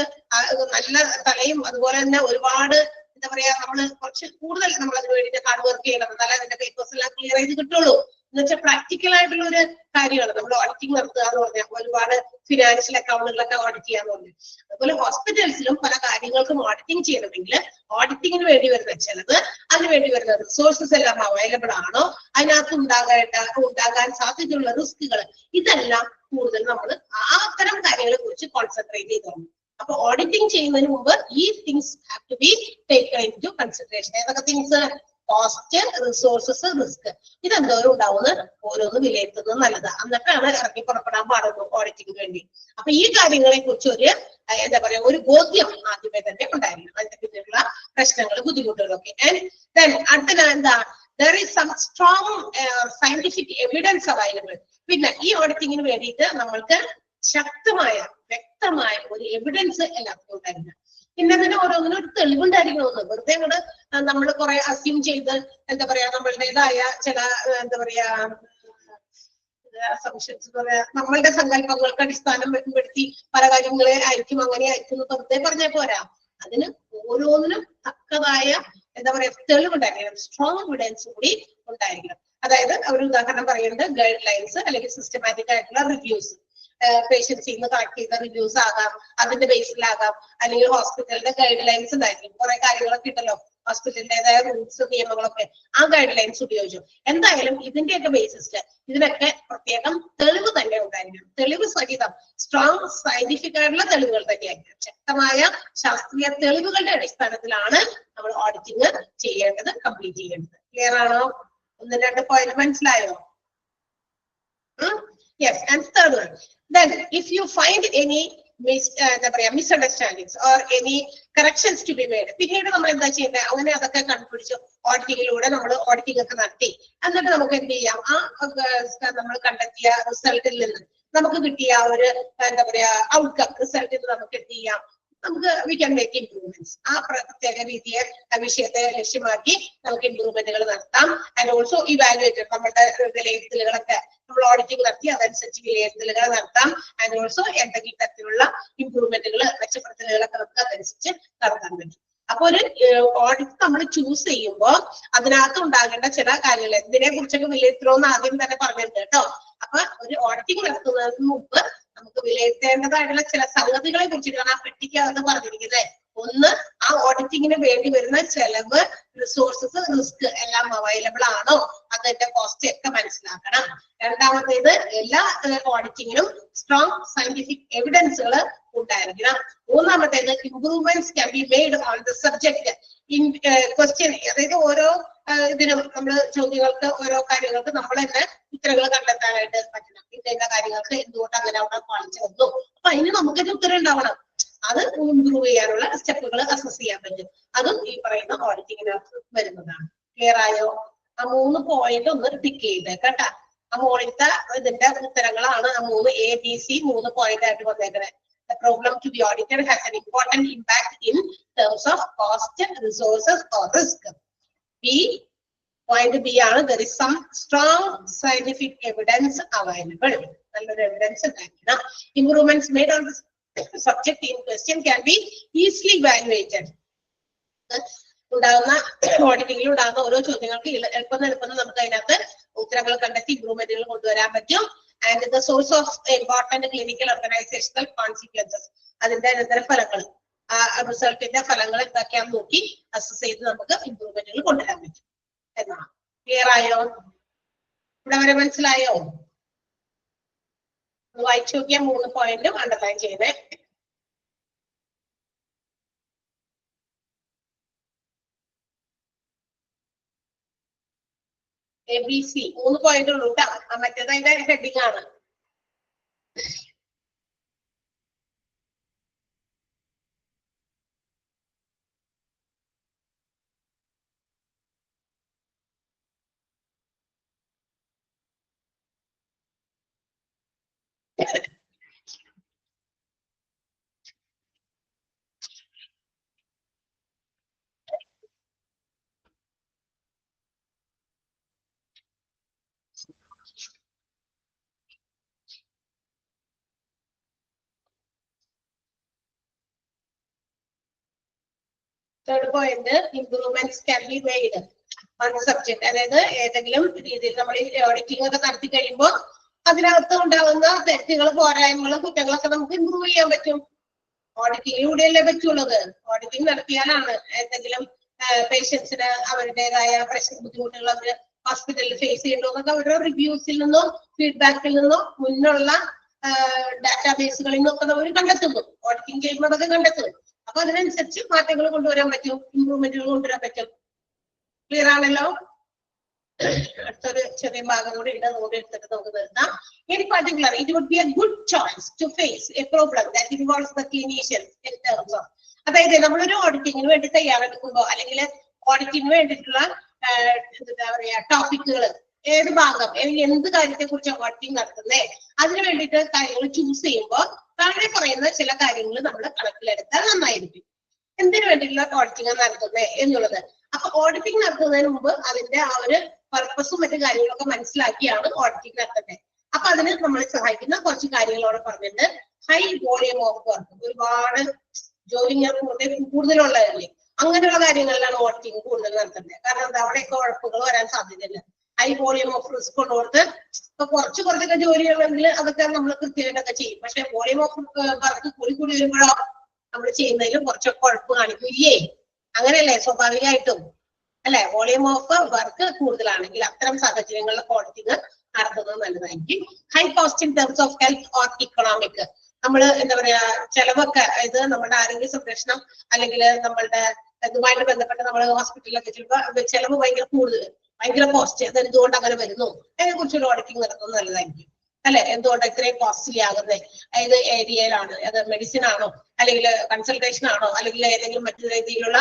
നല്ല തലയും അതുപോലെ തന്നെ ഒരുപാട് എന്താ പറയാ നമ്മള് കുറച്ച് കൂടുതൽ നമ്മൾ അതിന് വേണ്ടിയിട്ട് ഹാർഡ് വർക്ക് ചെയ്യണം, എന്നാലേ അതിന്റെ പേപ്പേഴ്സ് എല്ലാം ക്ലിയർ ചെയ്ത് കിട്ടുള്ളൂ. എന്ന് വെച്ചാൽ പ്രാക്ടിക്കൽ ആയിട്ടുള്ള ഒരു കാര്യമാണ് നമ്മൾ ഓഡിറ്റിംഗ് നടത്തുക എന്ന് പറഞ്ഞാൽ. ഒരുപാട് ഫിനാൻഷ്യൽ അക്കൗണ്ടുകളൊക്കെ ഓഡിറ്റ് ചെയ്യാന്ന് പറഞ്ഞു. അതുപോലെ ഹോസ്പിറ്റൽസിലും പല കാര്യങ്ങൾ നിങ്ങൾക്കും ഓഡിറ്റിംഗ് ചെയ്യണമെങ്കിൽ ഓഡിറ്റിങ്ങിന് വേണ്ടി വരുന്ന ചെലവ്, അതിന് വേണ്ടി വരുന്ന റിസോഴ്സസ് എല്ലാം അവൈലബിൾ ആണോ, അതിനകത്ത് ഉണ്ടാകാൻ സാധ്യതയുള്ള റിസ്കുകൾ, ഇതെല്ലാം കൂടുതൽ നമ്മൾ അത്തരം കാര്യങ്ങളെ കുറിച്ച് കോൺസെൻട്രേറ്റ് ചെയ്തോളൂ. അപ്പൊ ഓഡിറ്റിംഗ് ചെയ്യുന്നതിന് മുമ്പ് ഈ things have to be taken into consideration. ഏതൊക്കെ തിങ്സ്? കോസ്റ്റ്, റിസോഴ്സസ്, റിസ്ക്, ഇതെന്തോരം ഉണ്ടാവുന്നത് ഓരോന്ന് വിലയിരുത്തുന്നത് നല്ലതാണ്. എന്നിട്ടാണ് ഇറങ്ങി പുറപ്പെടാൻ പാടുള്ളൂ ഓഡിറ്റിംഗിന് വേണ്ടി. അപ്പൊ ഈ കാര്യങ്ങളെ കുറിച്ച് ഒരു എന്താ പറയാ ഒരു ബോധ്യം ആദ്യമേ തന്നെ ഉണ്ടായിരിക്കണം. അതിന്റെ പിന്നിലുള്ള പ്രശ്നങ്ങൾ, ബുദ്ധിമുട്ടുകളൊക്കെ. അടുത്ത എന്താ? there is some strong scientific evidence available. പിന്നെ ഈ ഓഡിറ്റിങ്ങിന് വേണ്ടിയിട്ട് നമ്മൾക്ക് ശക്തമായ വ്യക്തമായ ഒരു എവിഡൻസ് എല്ലാവർക്കും ഉണ്ടായിരിക്കണം. പിന്നെ അതിന് ഓരോന്നിനും ഒരു തെളിവുണ്ടായിരിക്കണമെന്ന്. വെറുതെ അങ്ങോട്ട് നമ്മൾ കുറെ അസ്യൂം ചെയ്ത് എന്താ പറയാ നമ്മളുടേതായ ചില എന്താ പറയാ അസംഷൻസ് പറയാ നമ്മളുടെ സങ്കല്പങ്ങൾക്ക് അടിസ്ഥാനം പെടുത്തി പല കാര്യങ്ങളെ ആയിരിക്കും അങ്ങനെ ആയിരിക്കും വെറുതെ പറഞ്ഞാൽ പോരാ. അതിന് ഓരോന്നിനും തക്കതായ എന്താ പറയാ തെളിവുണ്ടായിരിക്കണം, സ്ട്രോങ് എവിഡൻസ് കൂടി ഉണ്ടായിരിക്കണം. അതായത് ഒരു ഉദാഹരണം പറയുന്നത് ഗൈഡ് ലൈൻസ് അല്ലെങ്കിൽ സിസ്റ്റമാറ്റിക് ആയിട്ടുള്ള റിവ്യൂസ്, പേഷ്യൻസിൽ നിന്ന് കളക്ട് ചെയ്ത റിവ്യൂസ് ആകാം, അതിന്റെ ബേസിലാകാം, അല്ലെങ്കിൽ ഹോസ്പിറ്റലിന്റെ ഗൈഡ് ലൈൻസ് ഉണ്ടായിരിക്കും. കുറെ കാര്യങ്ങളൊക്കെ ഉണ്ടല്ലോ ഹോസ്പിറ്റലിന്റേതായ റൂൾസ്, നിയമങ്ങളൊക്കെ, ആ ഗൈഡ് ലൈൻസ് ഉപയോഗിച്ചു. എന്തായാലും ഇതിന്റെയൊക്കെ ബേസിസില് ഇതിനൊക്കെ പ്രത്യേകം തെളിവ് തന്നെ ഉണ്ടായിരിക്കണം. തെളിവ് സഹിതം സ്ട്രോങ് സയന്റിഫിക് ആയിട്ടുള്ള തെളിവുകൾ തന്നെയായിരിക്കും. ശക്തമായ ശാസ്ത്രീയ തെളിവുകളുടെ അടിസ്ഥാനത്തിലാണ് നമ്മൾ ഓഡിറ്റിംഗ് ചെയ്യേണ്ടത്, കംപ്ലീറ്റ് ചെയ്യേണ്ടത്. ക്ലിയർ ആണോ? ഒന്ന് രണ്ട് പോയിന്റ് മനസ്സിലായോ? Yes, and third one, then if you find any misunderstandings or any corrections to be made, പിന്നീട് നമ്മൾ എന്താ ചെയ്യേണ്ടത്? അങ്ങനെ അതൊക്കെ കണ്ടുപിടിച്ചു ഓഡിറ്റിങ്ങിലൂടെ നമ്മൾ ഓഡിറ്റിംഗ് ഒക്കെ നടത്തി. എന്നിട്ട് നമുക്ക് എന്ത് ചെയ്യാം? ആ നമ്മൾ കണ്ടെത്തിയ റിസൾട്ടിൽ നിന്ന് നമുക്ക് കിട്ടിയ ഒരു എന്താ പറയാ ഔട്ട്കം റിസൾട്ടിൽ നിന്ന് നമുക്ക് എന്ത് ചെയ്യാം? നമുക്ക് വി ക്യാൻ മേക്ക് ഇംപ്രൂവ്മെന്റ്സ്. ആ പ്രത്യേക രീതിയെ വിഷയത്തെ ലക്ഷ്യമാക്കി നമുക്ക് ഇംപ്രൂവ്മെന്റുകൾ നടത്താം. ആൻഡ് ഓൾസോ ഇവാലുവേറ്റഡ്, നമ്മുടെ വിലയിരുത്തലുകളൊക്കെ നമ്മൾ ഓഡിറ്റിംഗ് നടത്തി അതനുസരിച്ച് വിലയിരുത്തലുകൾ നടത്താം. ആൻഡ് ഓൾസോ എന്തെങ്കിലും തരത്തിലുള്ള ഇംപ്രൂവ്മെന്റുകൾ, മെച്ചപ്പെടുത്തലുകളൊക്കെ നമുക്ക് അതനുസരിച്ച് നടത്താൻ പറ്റും. അപ്പൊ ഒരു ഓഡിറ്റ് നമ്മൾ ചൂസ് ചെയ്യുമ്പോൾ അതിനകത്ത് ഉണ്ടാകേണ്ട ചില കാര്യങ്ങൾ ഇതിനെ കുറിച്ചൊക്കെ വിലയിരുത്തണമെന്ന് ആദ്യം തന്നെ പറഞ്ഞിട്ടുണ്ട് കേട്ടോ. അപ്പൊ ഒരു ഓഡിറ്റിംഗ് നടത്തുന്നതിന് മുമ്പ് നമുക്ക് വിലയിരുത്തേണ്ടതായിട്ടുള്ള ചില സംഗതികളെ കുറിച്ചിട്ടാണ് ആ പെട്ടിക്കകത്ത് പറഞ്ഞിരിക്കുന്നത്. ഒന്ന്, ആ ഓഡിറ്റിങ്ങിന് വേണ്ടി വരുന്ന ചെലവ്, റിസോഴ്സസ്, റിസ്ക് എല്ലാം അവൈലബിൾ ആണോ, അതിന്റെ കോസ്റ്റ് ഒക്കെ മനസ്സിലാക്കണം. രണ്ടാമത്തേത്, എല്ലാ ഓഡിറ്റിങ്ങിനും സ്ട്രോങ് സയന്റിഫിക് എവിഡൻസുകൾ ഉണ്ടായിരിക്കണം. മൂന്നാമത്തേത്, improvements can be made on the subject in question. അതായത് ഓരോ ഇതിനും നമ്മൾ ചോദ്യങ്ങൾക്ക്, ഓരോ കാര്യങ്ങൾക്ക് നമ്മൾ തന്നെ ഉത്തരങ്ങൾ കണ്ടെത്താനായിട്ട് പറ്റണം. ഇന്ന കാര്യങ്ങൾക്ക് എന്തുകൊണ്ട് അങ്ങനെ അവിടെ പാലിച്ചു വന്നു, അപ്പൊ അതിന് നമുക്കൊരു ഉത്തരം ഉണ്ടാവണം. അത് ഇംപ്രൂവ് ചെയ്യാനുള്ള സ്റ്റെപ്പുകൾ അസസ് ചെയ്യാൻ പറ്റും. അതും ഈ പറയുന്ന ഓഡിറ്റിങ്ങിനകത്ത് വരുന്നതാണ്. ക്ലിയർ ആയോ? ആ 3 പോയിന്റ് ഒന്ന് ടിക്ക് ചെയ്തേക്കട്ടാ. ആ മോളിലത്തെ ഇതിന്റെ ഉത്തരങ്ങളാണ് ആ 3 ABC 3 പോയിന്റ് ആയിട്ട് വന്നേക്കുന്നത്. The problem to be audited has an important impact in terms of cost, resources or risk. Point B ആണ്, there is some strong scientific evidence available. നല്ലൊരു എവിഡൻസ് ഉണ്ടായിരിക്കണം. Improvements made on the subject in question can be easily evaluated. ഉണ്ടാകുന്ന ഓഡിറ്റിംഗിൽ ഉണ്ടാകുന്ന ഓരോ ചോദ്യങ്ങൾക്ക് എളുപ്പം നമുക്ക് അതിനകത്ത് ഉത്തരങ്ങൾ കണ്ടെത്തി ഇംപ്രൂവ്മെന്റുകൾ കൊണ്ടുവരാൻ പറ്റും. And the source of important clinical organisational consequences, അതിന്റെ അനന്തരഫലങ്ങൾ, ആ റിസൾട്ടിന്റെ ഫലങ്ങൾ എന്തൊക്കെയാണെന്ന് നോക്കി അസസ് ചെയ്ത് നമുക്ക് ഇംപ്രൂവ്മെന്റുകൾ കൊണ്ടുവരാൻ പറ്റും എന്നാണ്. ക്ലിയർ ആയോ? ഇവിടെ വരെ മനസ്സിലായോ? വായിച്ചു നോക്കിയ 3 പോയിന്റും അണ്ടർലൈൻ ചെയ്തേ. ABC 3 പോയിന്റ് ഉള്ളൂ കേട്ടോ. മറ്റേത് അതിന്റെ ഹെഡിങ് ആണ്. Third point, improvements can be made on the subject. അതായത് ഏതെങ്കിലും രീതിയിൽ നമ്മൾ ഓഡിറ്റിംഗ് ഒക്കെ നടത്തി കഴിയുമ്പോൾ അതിനകത്ത് ഉണ്ടാകുന്ന തെറ്റുകൾ, പോരായ്മകളും കുറ്റങ്ങളൊക്കെ നമുക്ക് ഇംപ്രൂവ് ചെയ്യാൻ പറ്റും. ഓഡിറ്റിങ്ങിലൂടെയല്ലേ പറ്റുള്ളത്. ഓഡിറ്റിംഗ് നടത്തിയാലാണ് എന്തെങ്കിലും പേഷ്യൻസിന് അവരുടേതായ പ്രശ്ന ബുദ്ധിമുട്ടുകൾ അവര് ഹോസ്പിറ്റലിൽ ഫേസ് ചെയ്യണ്ടോ എന്നൊക്കെ അവരുടെ റിവ്യൂസിൽ നിന്നോ ഫീഡ്ബാക്കിൽ നിന്നോ മുന്നുള്ള ഡാറ്റാബേസുകളിൽ നിന്നൊക്കെ നമ്മൾ കണ്ടെത്തുന്നു. ഓഡിറ്റിംഗ് ചെയ്യുമ്പോൾ അതൊക്കെ കണ്ടെത്തും. അപ്പൊ അതിനനുസരിച്ച് മാറ്റങ്ങൾ കൊണ്ടുവരാൻ പറ്റും, ഇംപ്രൂവ്മെന്റുകൾ കൊണ്ടുവരാൻ പറ്റും. ക്ലിയർ ആണല്ലോ? അടുത്തൊരു ചെറിയ ഭാഗം കൂടി ഉണ്ട്, അതുകൂടി എടുത്തിട്ട് നമുക്ക് നിർത്താം. In particular, it would be a good choice to face a problem that involves the clinicians in terms of, അതായത് നമ്മളൊരു ഓഡിറ്റിങ്ങിന് വേണ്ടി തയ്യാറെടുക്കുമ്പോൾ അല്ലെങ്കിൽ ഓഡിറ്റിങ്ങിന് വേണ്ടിയിട്ടുള്ള എന്താ പറയാ ടോപ്പിക്കുകൾ, ഏത് ഭാഗം എന്ത് കാര്യത്തെ കുറിച്ചാണ് ഓഡിറ്റിംഗ് നടത്തുന്നത്, അതിന് വേണ്ടിയിട്ട് കാര്യങ്ങൾ ചൂസ് ചെയ്യുമ്പോൾ താഴെ പറയുന്ന ചില കാര്യങ്ങൾ നമ്മൾ കണക്കിലെടുത്താൽ നന്നായിരിക്കും. എന്തിനു വേണ്ടിയിട്ടുള്ള ഓഡിറ്റിംഗ് നടത്തുന്നത് എന്നുള്ളത്. അപ്പൊ ഓഡിറ്റിംഗ് നടത്തുന്നതിന് മുമ്പ് അതിന്റെ ആ ഒരു പർപ്പസും മറ്റു കാര്യങ്ങളൊക്കെ മനസ്സിലാക്കിയാണ് ഓഡിറ്റിംഗ് നടത്തുന്നത്. അപ്പൊ അതിന് നമ്മളെ സഹായിക്കുന്ന കുറച്ച് കാര്യങ്ങളോട് പറഞ്ഞിട്ട്, ഹൈ വോളിയം ഓഫ് വർക്ക്, ഒരുപാട് ജോലി കൂടുതലുള്ളതല്ലേ, അങ്ങനെയുള്ള കാര്യങ്ങളിലാണ് ഓഡിറ്റിംഗ് കൂടുതൽ നടത്തുന്നത്. കാരണം എന്താ, അവിടെയൊക്കെ ഉഴപ്പുകൾ വരാൻ സാധ്യതയില്ല. ഹൈ വോളിയം ഓഫ് റിസ്ക് ഉള്ളവർക്ക് ഇപ്പൊ കുറച്ചൊക്കെ ജോലികളുണ്ടെങ്കിൽ അതൊക്കെ നമ്മൾ കൃത്യമായിട്ടൊക്കെ ചെയ്യും. പക്ഷെ വോളിയം ഓഫ് വർക്ക് കൂടി വരുമ്പോഴോ നമ്മൾ ചെയ്യുന്നതിൽ കുറച്ചൊക്കെ ഉഴപ്പ് കാണിക്കില്ലേ? അങ്ങനെയല്ലേ സ്വാഭാവികമായിട്ടും അല്ലെ? വോളിയം ഓഫ് വർക്ക് കൂടുതലാണെങ്കിൽ അത്തരം സാഹചര്യങ്ങളിൽ ഓഡിറ്റിംഗ് നടത്തുന്നത് നല്ലതായിരിക്കും. High cost in terms of health or economic, നമ്മൾ എന്താ പറയാ ചെലവൊക്കെ, ഇത് നമ്മുടെ ആരോഗ്യ സംരക്ഷണം അല്ലെങ്കിൽ നമ്മളുടെ ഇതുമായിട്ട് ബന്ധപ്പെട്ട് നമ്മൾ ഹോസ്പിറ്റലിലൊക്കെ ചിലപ്പോൾ ചെലവ് ഭയങ്കര കോസ്റ്റ്, അത് എന്തുകൊണ്ട് അങ്ങനെ വരുന്നു അതിനെ കുറിച്ചൊരു ഓഡിറ്റിംഗ് നടത്തുന്നത് നല്ലതായിരിക്കും അല്ലെ? എന്തുകൊണ്ട് ഇത്രയും കോസ്റ്റ്ലി ആകുന്നത്, ഏത് ഏരിയയിലാണ്, അത് മെഡിസിൻ ആണോ അല്ലെങ്കിൽ കൺസൾട്ടേഷൻ ആണോ അല്ലെങ്കിൽ ഏതെങ്കിലും മറ്റു രീതിയിലുള്ള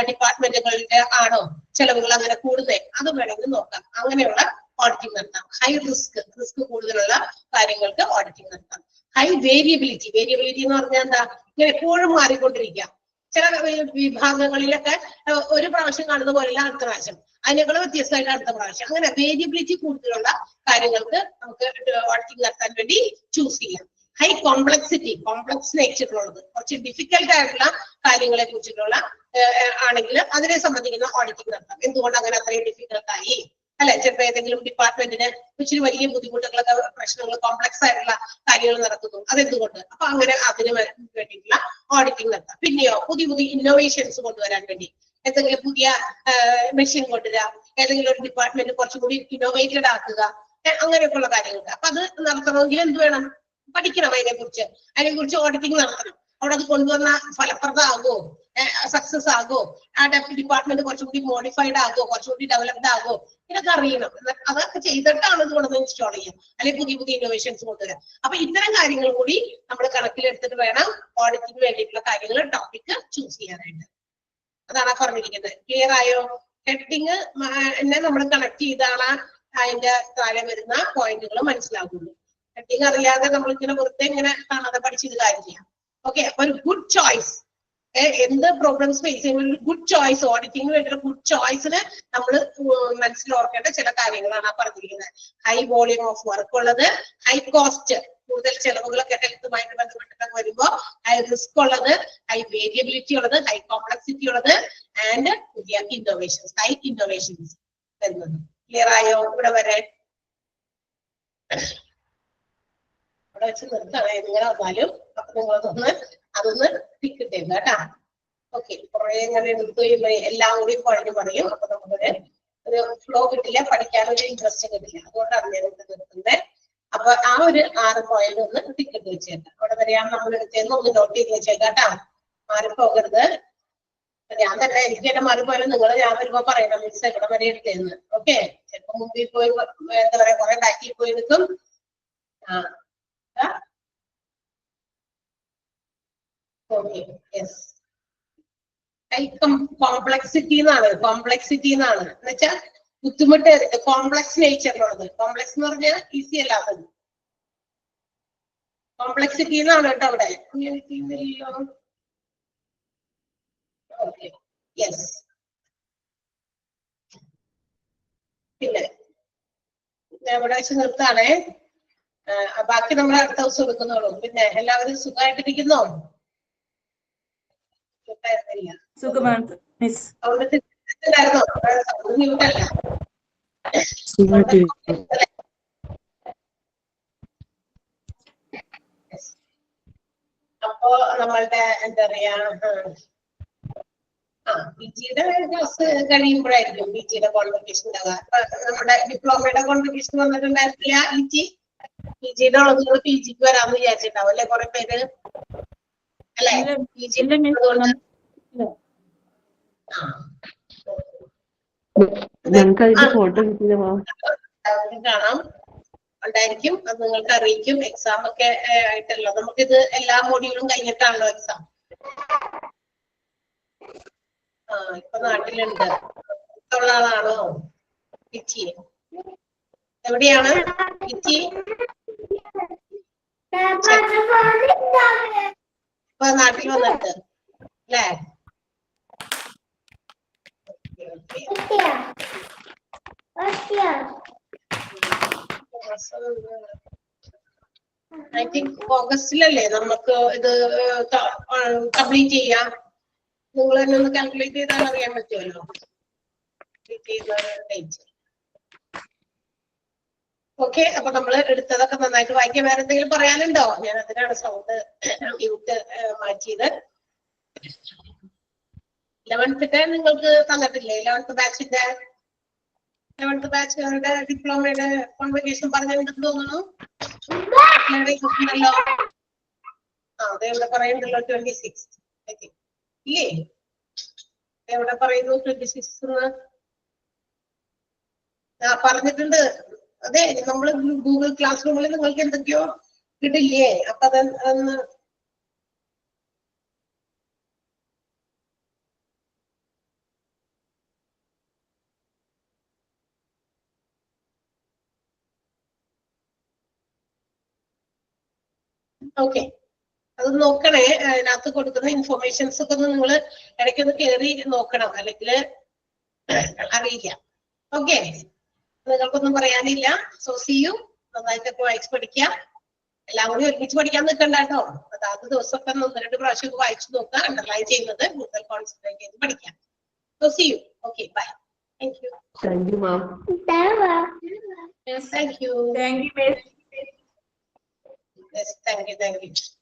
ഡിപ്പാർട്ട്മെന്റുകളുടെ ആണോ ചെലവുകൾ അങ്ങനെ കൂടുന്നത്, അത് വേണമെങ്കിൽ നോക്കാം. അങ്ങനെയുള്ള ഓഡിറ്റിംഗ് നടത്താം. ഹൈ റിസ്ക് കൂടുതലുള്ള കാര്യങ്ങൾക്ക് ഓഡിറ്റിംഗ് നടത്താം. ഹൈ വേരിയബിലിറ്റി എന്ന് പറഞ്ഞാൽ എന്താ, ഇങ്ങനെ എപ്പോഴും മാറിക്കൊണ്ടിരിക്കാം. ചില വിഭാഗങ്ങളിലൊക്കെ ഒരു പ്രാവശ്യം കാണുന്ന പോലെയല്ല അടുത്ത പ്രാവശ്യം, അതിനേക്കാൾ വ്യത്യസ്തമായിട്ട് അടുത്ത പ്രാവശ്യം. അങ്ങനെ വേരിയബിലിറ്റി കൂടുതലുള്ള കാര്യങ്ങൾക്ക് നമുക്ക് ഓഡിറ്റിംഗ് നടത്താൻ വേണ്ടി ചൂസ് ചെയ്യാം. ഹൈ കോംപ്ലക്സ് നേച്ചറിലുള്ളത്, കുറച്ച് ഡിഫിക്കൽട്ട് ആയിട്ടുള്ള കാര്യങ്ങളെ കുറിച്ചിട്ടുള്ള ആണെങ്കിൽ അതിനെ സംബന്ധിക്കുന്ന ഓഡിറ്റിംഗ് നടത്താം. എന്തുകൊണ്ട് അങ്ങനെ അത്രയും ഡിഫിക്കൽട്ടായി അല്ലെ? ചിലപ്പോൾ ഏതെങ്കിലും ഡിപ്പാർട്ട്മെന്റിന് ഇച്ചിരി വലിയ ബുദ്ധിമുട്ടുകളൊക്കെ പ്രശ്നങ്ങൾ കോംപ്ലക്സ് ആയിട്ടുള്ള കാര്യങ്ങൾ നടത്തുന്നു, അതെന്തുകൊണ്ട്? അപ്പൊ അങ്ങനെ അതിന് വേണ്ടിയിട്ടുള്ള ഓഡിറ്റിംഗ് നടത്താം. പിന്നെയോ പുതിയ ഇന്നോവേഷൻസ് കൊണ്ടുവരാൻ വേണ്ടി എന്തെങ്കിലും പുതിയ മെഷീൻ കൊണ്ടുവരിക, ഏതെങ്കിലും ഒരു ഡിപ്പാർട്ട്മെന്റ് കുറച്ചുകൂടി ഇന്നോവേറ്റഡ് ആക്കുക, അങ്ങനെയൊക്കെയുള്ള കാര്യങ്ങൾ. അപ്പൊ അത് നടത്തണമെങ്കിൽ എന്ത് വേണം? പഠിക്കണം അതിനെക്കുറിച്ച് ഓഡിറ്റിംഗ് നടത്തണം. അവിടെ അത് കൊണ്ടുവന്ന ഫലപ്രദമാകുമോ, സക്സസ് ആകുമോ, ആ ഡിപ്പാർട്ട്മെന്റ് കുറച്ചുകൂടി മോഡിഫൈഡ് ആകുമോ, കുറച്ചുകൂടി ഡെവലപ്ഡ് ആകുമോ, ഇതൊക്കെ അറിയണം. അതൊക്കെ ചെയ്തിട്ടാണ് ഇത് കൊണ്ടുവന്ന് ഇൻസ്റ്റാൾ ചെയ്യാം, അല്ലെങ്കിൽ പുതിയ ഇന്നോവേഷൻസ് കൊണ്ടുവരാം. അപ്പൊ ഇത്തരം കാര്യങ്ങൾ കൂടി നമ്മൾ കണക്കിലെടുത്തിട്ട് വേണം ഓഡിറ്റിന് വേണ്ടിയിട്ടുള്ള കാര്യങ്ങൾ ടോപ്പിക് ചൂസ് ചെയ്യാനായിട്ട്. അതാണ് പറഞ്ഞിരിക്കുന്നത്. ക്ലിയർ ആയോ? ഹെഡിങ് എന്നെ നമ്മൾ കണക്ട് ചെയ്താണ് അതിന്റെ താഴെ വരുന്ന പോയിന്റുകൾ മനസ്സിലാകുള്ളൂ. ഹെഡിങ് അറിയാതെ നമ്മൾ ഇങ്ങനെ വെറുതെ ഇങ്ങനെ കാണാതെ പഠിച്ചത് കാര്യമില്ല. ഓക്കെ, അപ്പൊ ഒരു ഗുഡ് ചോയ്സ്, എന്ത് പ്രോബ്ലംസ് ഫേസ് ചെയ്യുമ്പോൾ ഒരു ഗുഡ് ചോയ്സ്, ഓഡിറ്റിംഗിന് വേണ്ടിയുള്ള ഗുഡ് ചോയ്സിന് നമ്മൾ മനസ്സിലോർക്കേണ്ട ചില കാര്യങ്ങളാണ് പറഞ്ഞിരിക്കുന്നത്. ഹൈ വോളിയം ഓഫ് വർക്ക് ഉള്ളത്, ഹൈ കോസ്റ്റ്, കൂടുതൽ ചെലവുകളൊക്കെ ഹെൽത്തുമായിട്ട് ബന്ധപ്പെട്ടൊക്കെ വരുമ്പോൾ, ഹൈ റിസ്ക് ഉള്ളത്, ഹൈ വേരിയബിലിറ്റി ഉള്ളത്, ഹൈ കോംപ്ലക്സിറ്റി ഉള്ളത്, ആൻഡ് പുതിയ ഹൈ ഇന്നോവേഷൻസ് വരുന്നത്. ക്ലിയർ ആയോ? ഇവിടെ വരെ ഇവിടെ വെച്ച് നിർത്തണേ, നിങ്ങൾ വന്നാലും അപ്പൊ അതൊന്ന് ടിക്കറ്റ് ചെയ്യുക കേട്ടാ. ഓക്കെ, കുറെ ഇങ്ങനെ എടുക്കുകയും എല്ലാം കൂടി കുഴഞ്ഞു പറയും. അപ്പൊ നമുക്കൊരു ഫ്ലോ കിട്ടില്ല, പഠിക്കാനൊരു ഇൻട്രസ്റ്റ് കിട്ടില്ല. അതുകൊണ്ടാണ് ഞാൻ ഇവിടെ നിർത്തുന്നത്. അപ്പൊ ആ ഒരു 6 പോയിന്റ് ഒന്ന് ടിക്കറ്റ് വെച്ചേക്കാം. അവിടെ വരെയാണ് നമ്മൾ എടുത്തതെന്ന് ഒന്ന് നോട്ട് ചെയ്ത് വെച്ചേക്കാം കേട്ടാ, മാറിപ്പോകരുത്. ഞാൻ തന്നെ എനിക്ക് തന്നെ മാറിപ്പോയാലും നിങ്ങൾ ഞാൻ വരുമ്പോ പറയണം മിസ് ഇവിടെ വരെ എടുത്തതെന്ന്. ഓക്കെ, ചിലപ്പോ മുമ്പിൽ പോയി എന്താ പറയാ കുറെ ബാക്കിൽ പോയി നിൽക്കും. കോംപ്ലക്സിറ്റി എന്നാണ് എന്നുവെച്ചാൽ ബുദ്ധിമുട്ട്, കോംപ്ലക്സ് നേച്ചറിലുള്ളത്. കോംപ്ലക്സ് എന്ന് പറഞ്ഞാൽ ഈസി അല്ലാത്തത്, കോംപ്ലക്സിറ്റി എന്നാണ് കേട്ടോ അവിടെ. Okay, yes. പിന്നെ ഇവിടെ വെച്ച് നിർത്താണേ, ബാക്കി നമ്മൾ അടുത്ത ദിവസം എടുക്കുന്നുള്ളൂ. പിന്നെ എല്ലാവരും സുഖമായിട്ടിരിക്കുന്നോ? അപ്പോ നമ്മളുടെ എന്താ പറയാ പിജിയുടെ ക്ലാസ് കഴിയുമ്പോഴായിരിക്കും പിജിയുടെ കോൺവെക്കേഷൻ ഉണ്ടാവുക. നമ്മുടെ ഡിപ്ലോമയുടെ കോൺവെക്കേഷൻ വന്നിട്ടുണ്ടായിരുന്നില്ല പിജിയുടെ ഉള്ളത് പിജിക്ക് വരാമെന്ന് വിചാരിച്ചിട്ടുണ്ടാവും അല്ലെ കുറെ പേര് അല്ലെ? കാണാം ഉണ്ടായിരിക്കും. അത് നിങ്ങൾക്ക് അറിയിക്കും. എക്സാം ഒക്കെ ആയിട്ടല്ലോ നമുക്കിത് എല്ലാ മോഡ്യൂളും കഴിഞ്ഞിട്ടാണല്ലോ എക്സാം. ഇപ്പൊ നാട്ടിലുണ്ട്. ഉള്ള ആളാണോ പിച്ചി? എവിടെയാണ് പിച്ചി? ഇപ്പൊ നാട്ടിൽ വന്നിട്ട് അല്ലേ? ഐ തിങ്ക് ഓഗസ്റ്റിലല്ലേ നമുക്ക് ഇത് കംപ്ലീറ്റ് ചെയ്യാം. നിങ്ങൾ തന്നെ ഒന്ന് കാൽക്കുലേറ്റ് ചെയ്താൽ അറിയാൻ പറ്റുമല്ലോ ഡേറ്റ്. ഓക്കെ, അപ്പൊ നമ്മൾ എടുത്തതൊക്കെ നന്നായിട്ട് വായിക്കാൻ. വേറെ എന്തെങ്കിലും പറയാനുണ്ടോ? ഞാൻ അതിനാണ് സൗണ്ട് മ്യൂട്ട് മാറ്റിയത്. 11th നിങ്ങൾക്ക് തന്നിട്ടില്ലേ? 11th ബാച്ചിന്റെ 11th ബാച്ചുകാരുടെ ഡിപ്ലോമയുടെ കോൺവെക്കേഷൻ പറഞ്ഞിട്ടുണ്ടെന്ന് തോന്നുന്നു. അതെവിടെ പറയുന്നുണ്ടല്ലോ 26 ഇല്ലേ? എവിടെ പറയുന്നു 26 പറഞ്ഞിട്ടുണ്ട്. അതെ, നമ്മള് ഗൂഗിൾ ക്ലാസ് റൂമിൽ നിങ്ങൾക്ക് എന്തൊക്കെയോ കിട്ടില്ലേ? അപ്പൊ അതൊന്ന് ഓക്കെ, അത് നോക്കണേ. അതിനകത്ത് കൊടുക്കുന്ന ഇൻഫോർമേഷൻസ് ഒക്കെ ഒന്ന് നിങ്ങൾ ഇടയ്ക്കൊന്ന് കയറി നോക്കണം, അല്ലെങ്കിൽ അറിയില്ല. ഓക്കെ, നിങ്ങൾക്കൊന്നും പറയാനില്ല. So see U. നന്നായിട്ടൊക്കെ വായിച്ച് പഠിക്കാം. എല്ലാം കൂടി ഒരുമിച്ച് പഠിക്കാൻ നിൽക്കണ്ട കേട്ടോ. അതാത് ദിവസമൊക്കെ 1-2 പ്രാവശ്യം വായിച്ചു നോക്കുക. അണ്ടർലൈൻ ചെയ്യുന്നത് കൂടുതൽ കോൺസെൻട്രേറ്റ് ചെയ്ത് പഠിക്കാം. So see you. Okay, bye. Thank you.
Thank you ma'am.
Thank you.
Thank you.
Yes, thank you.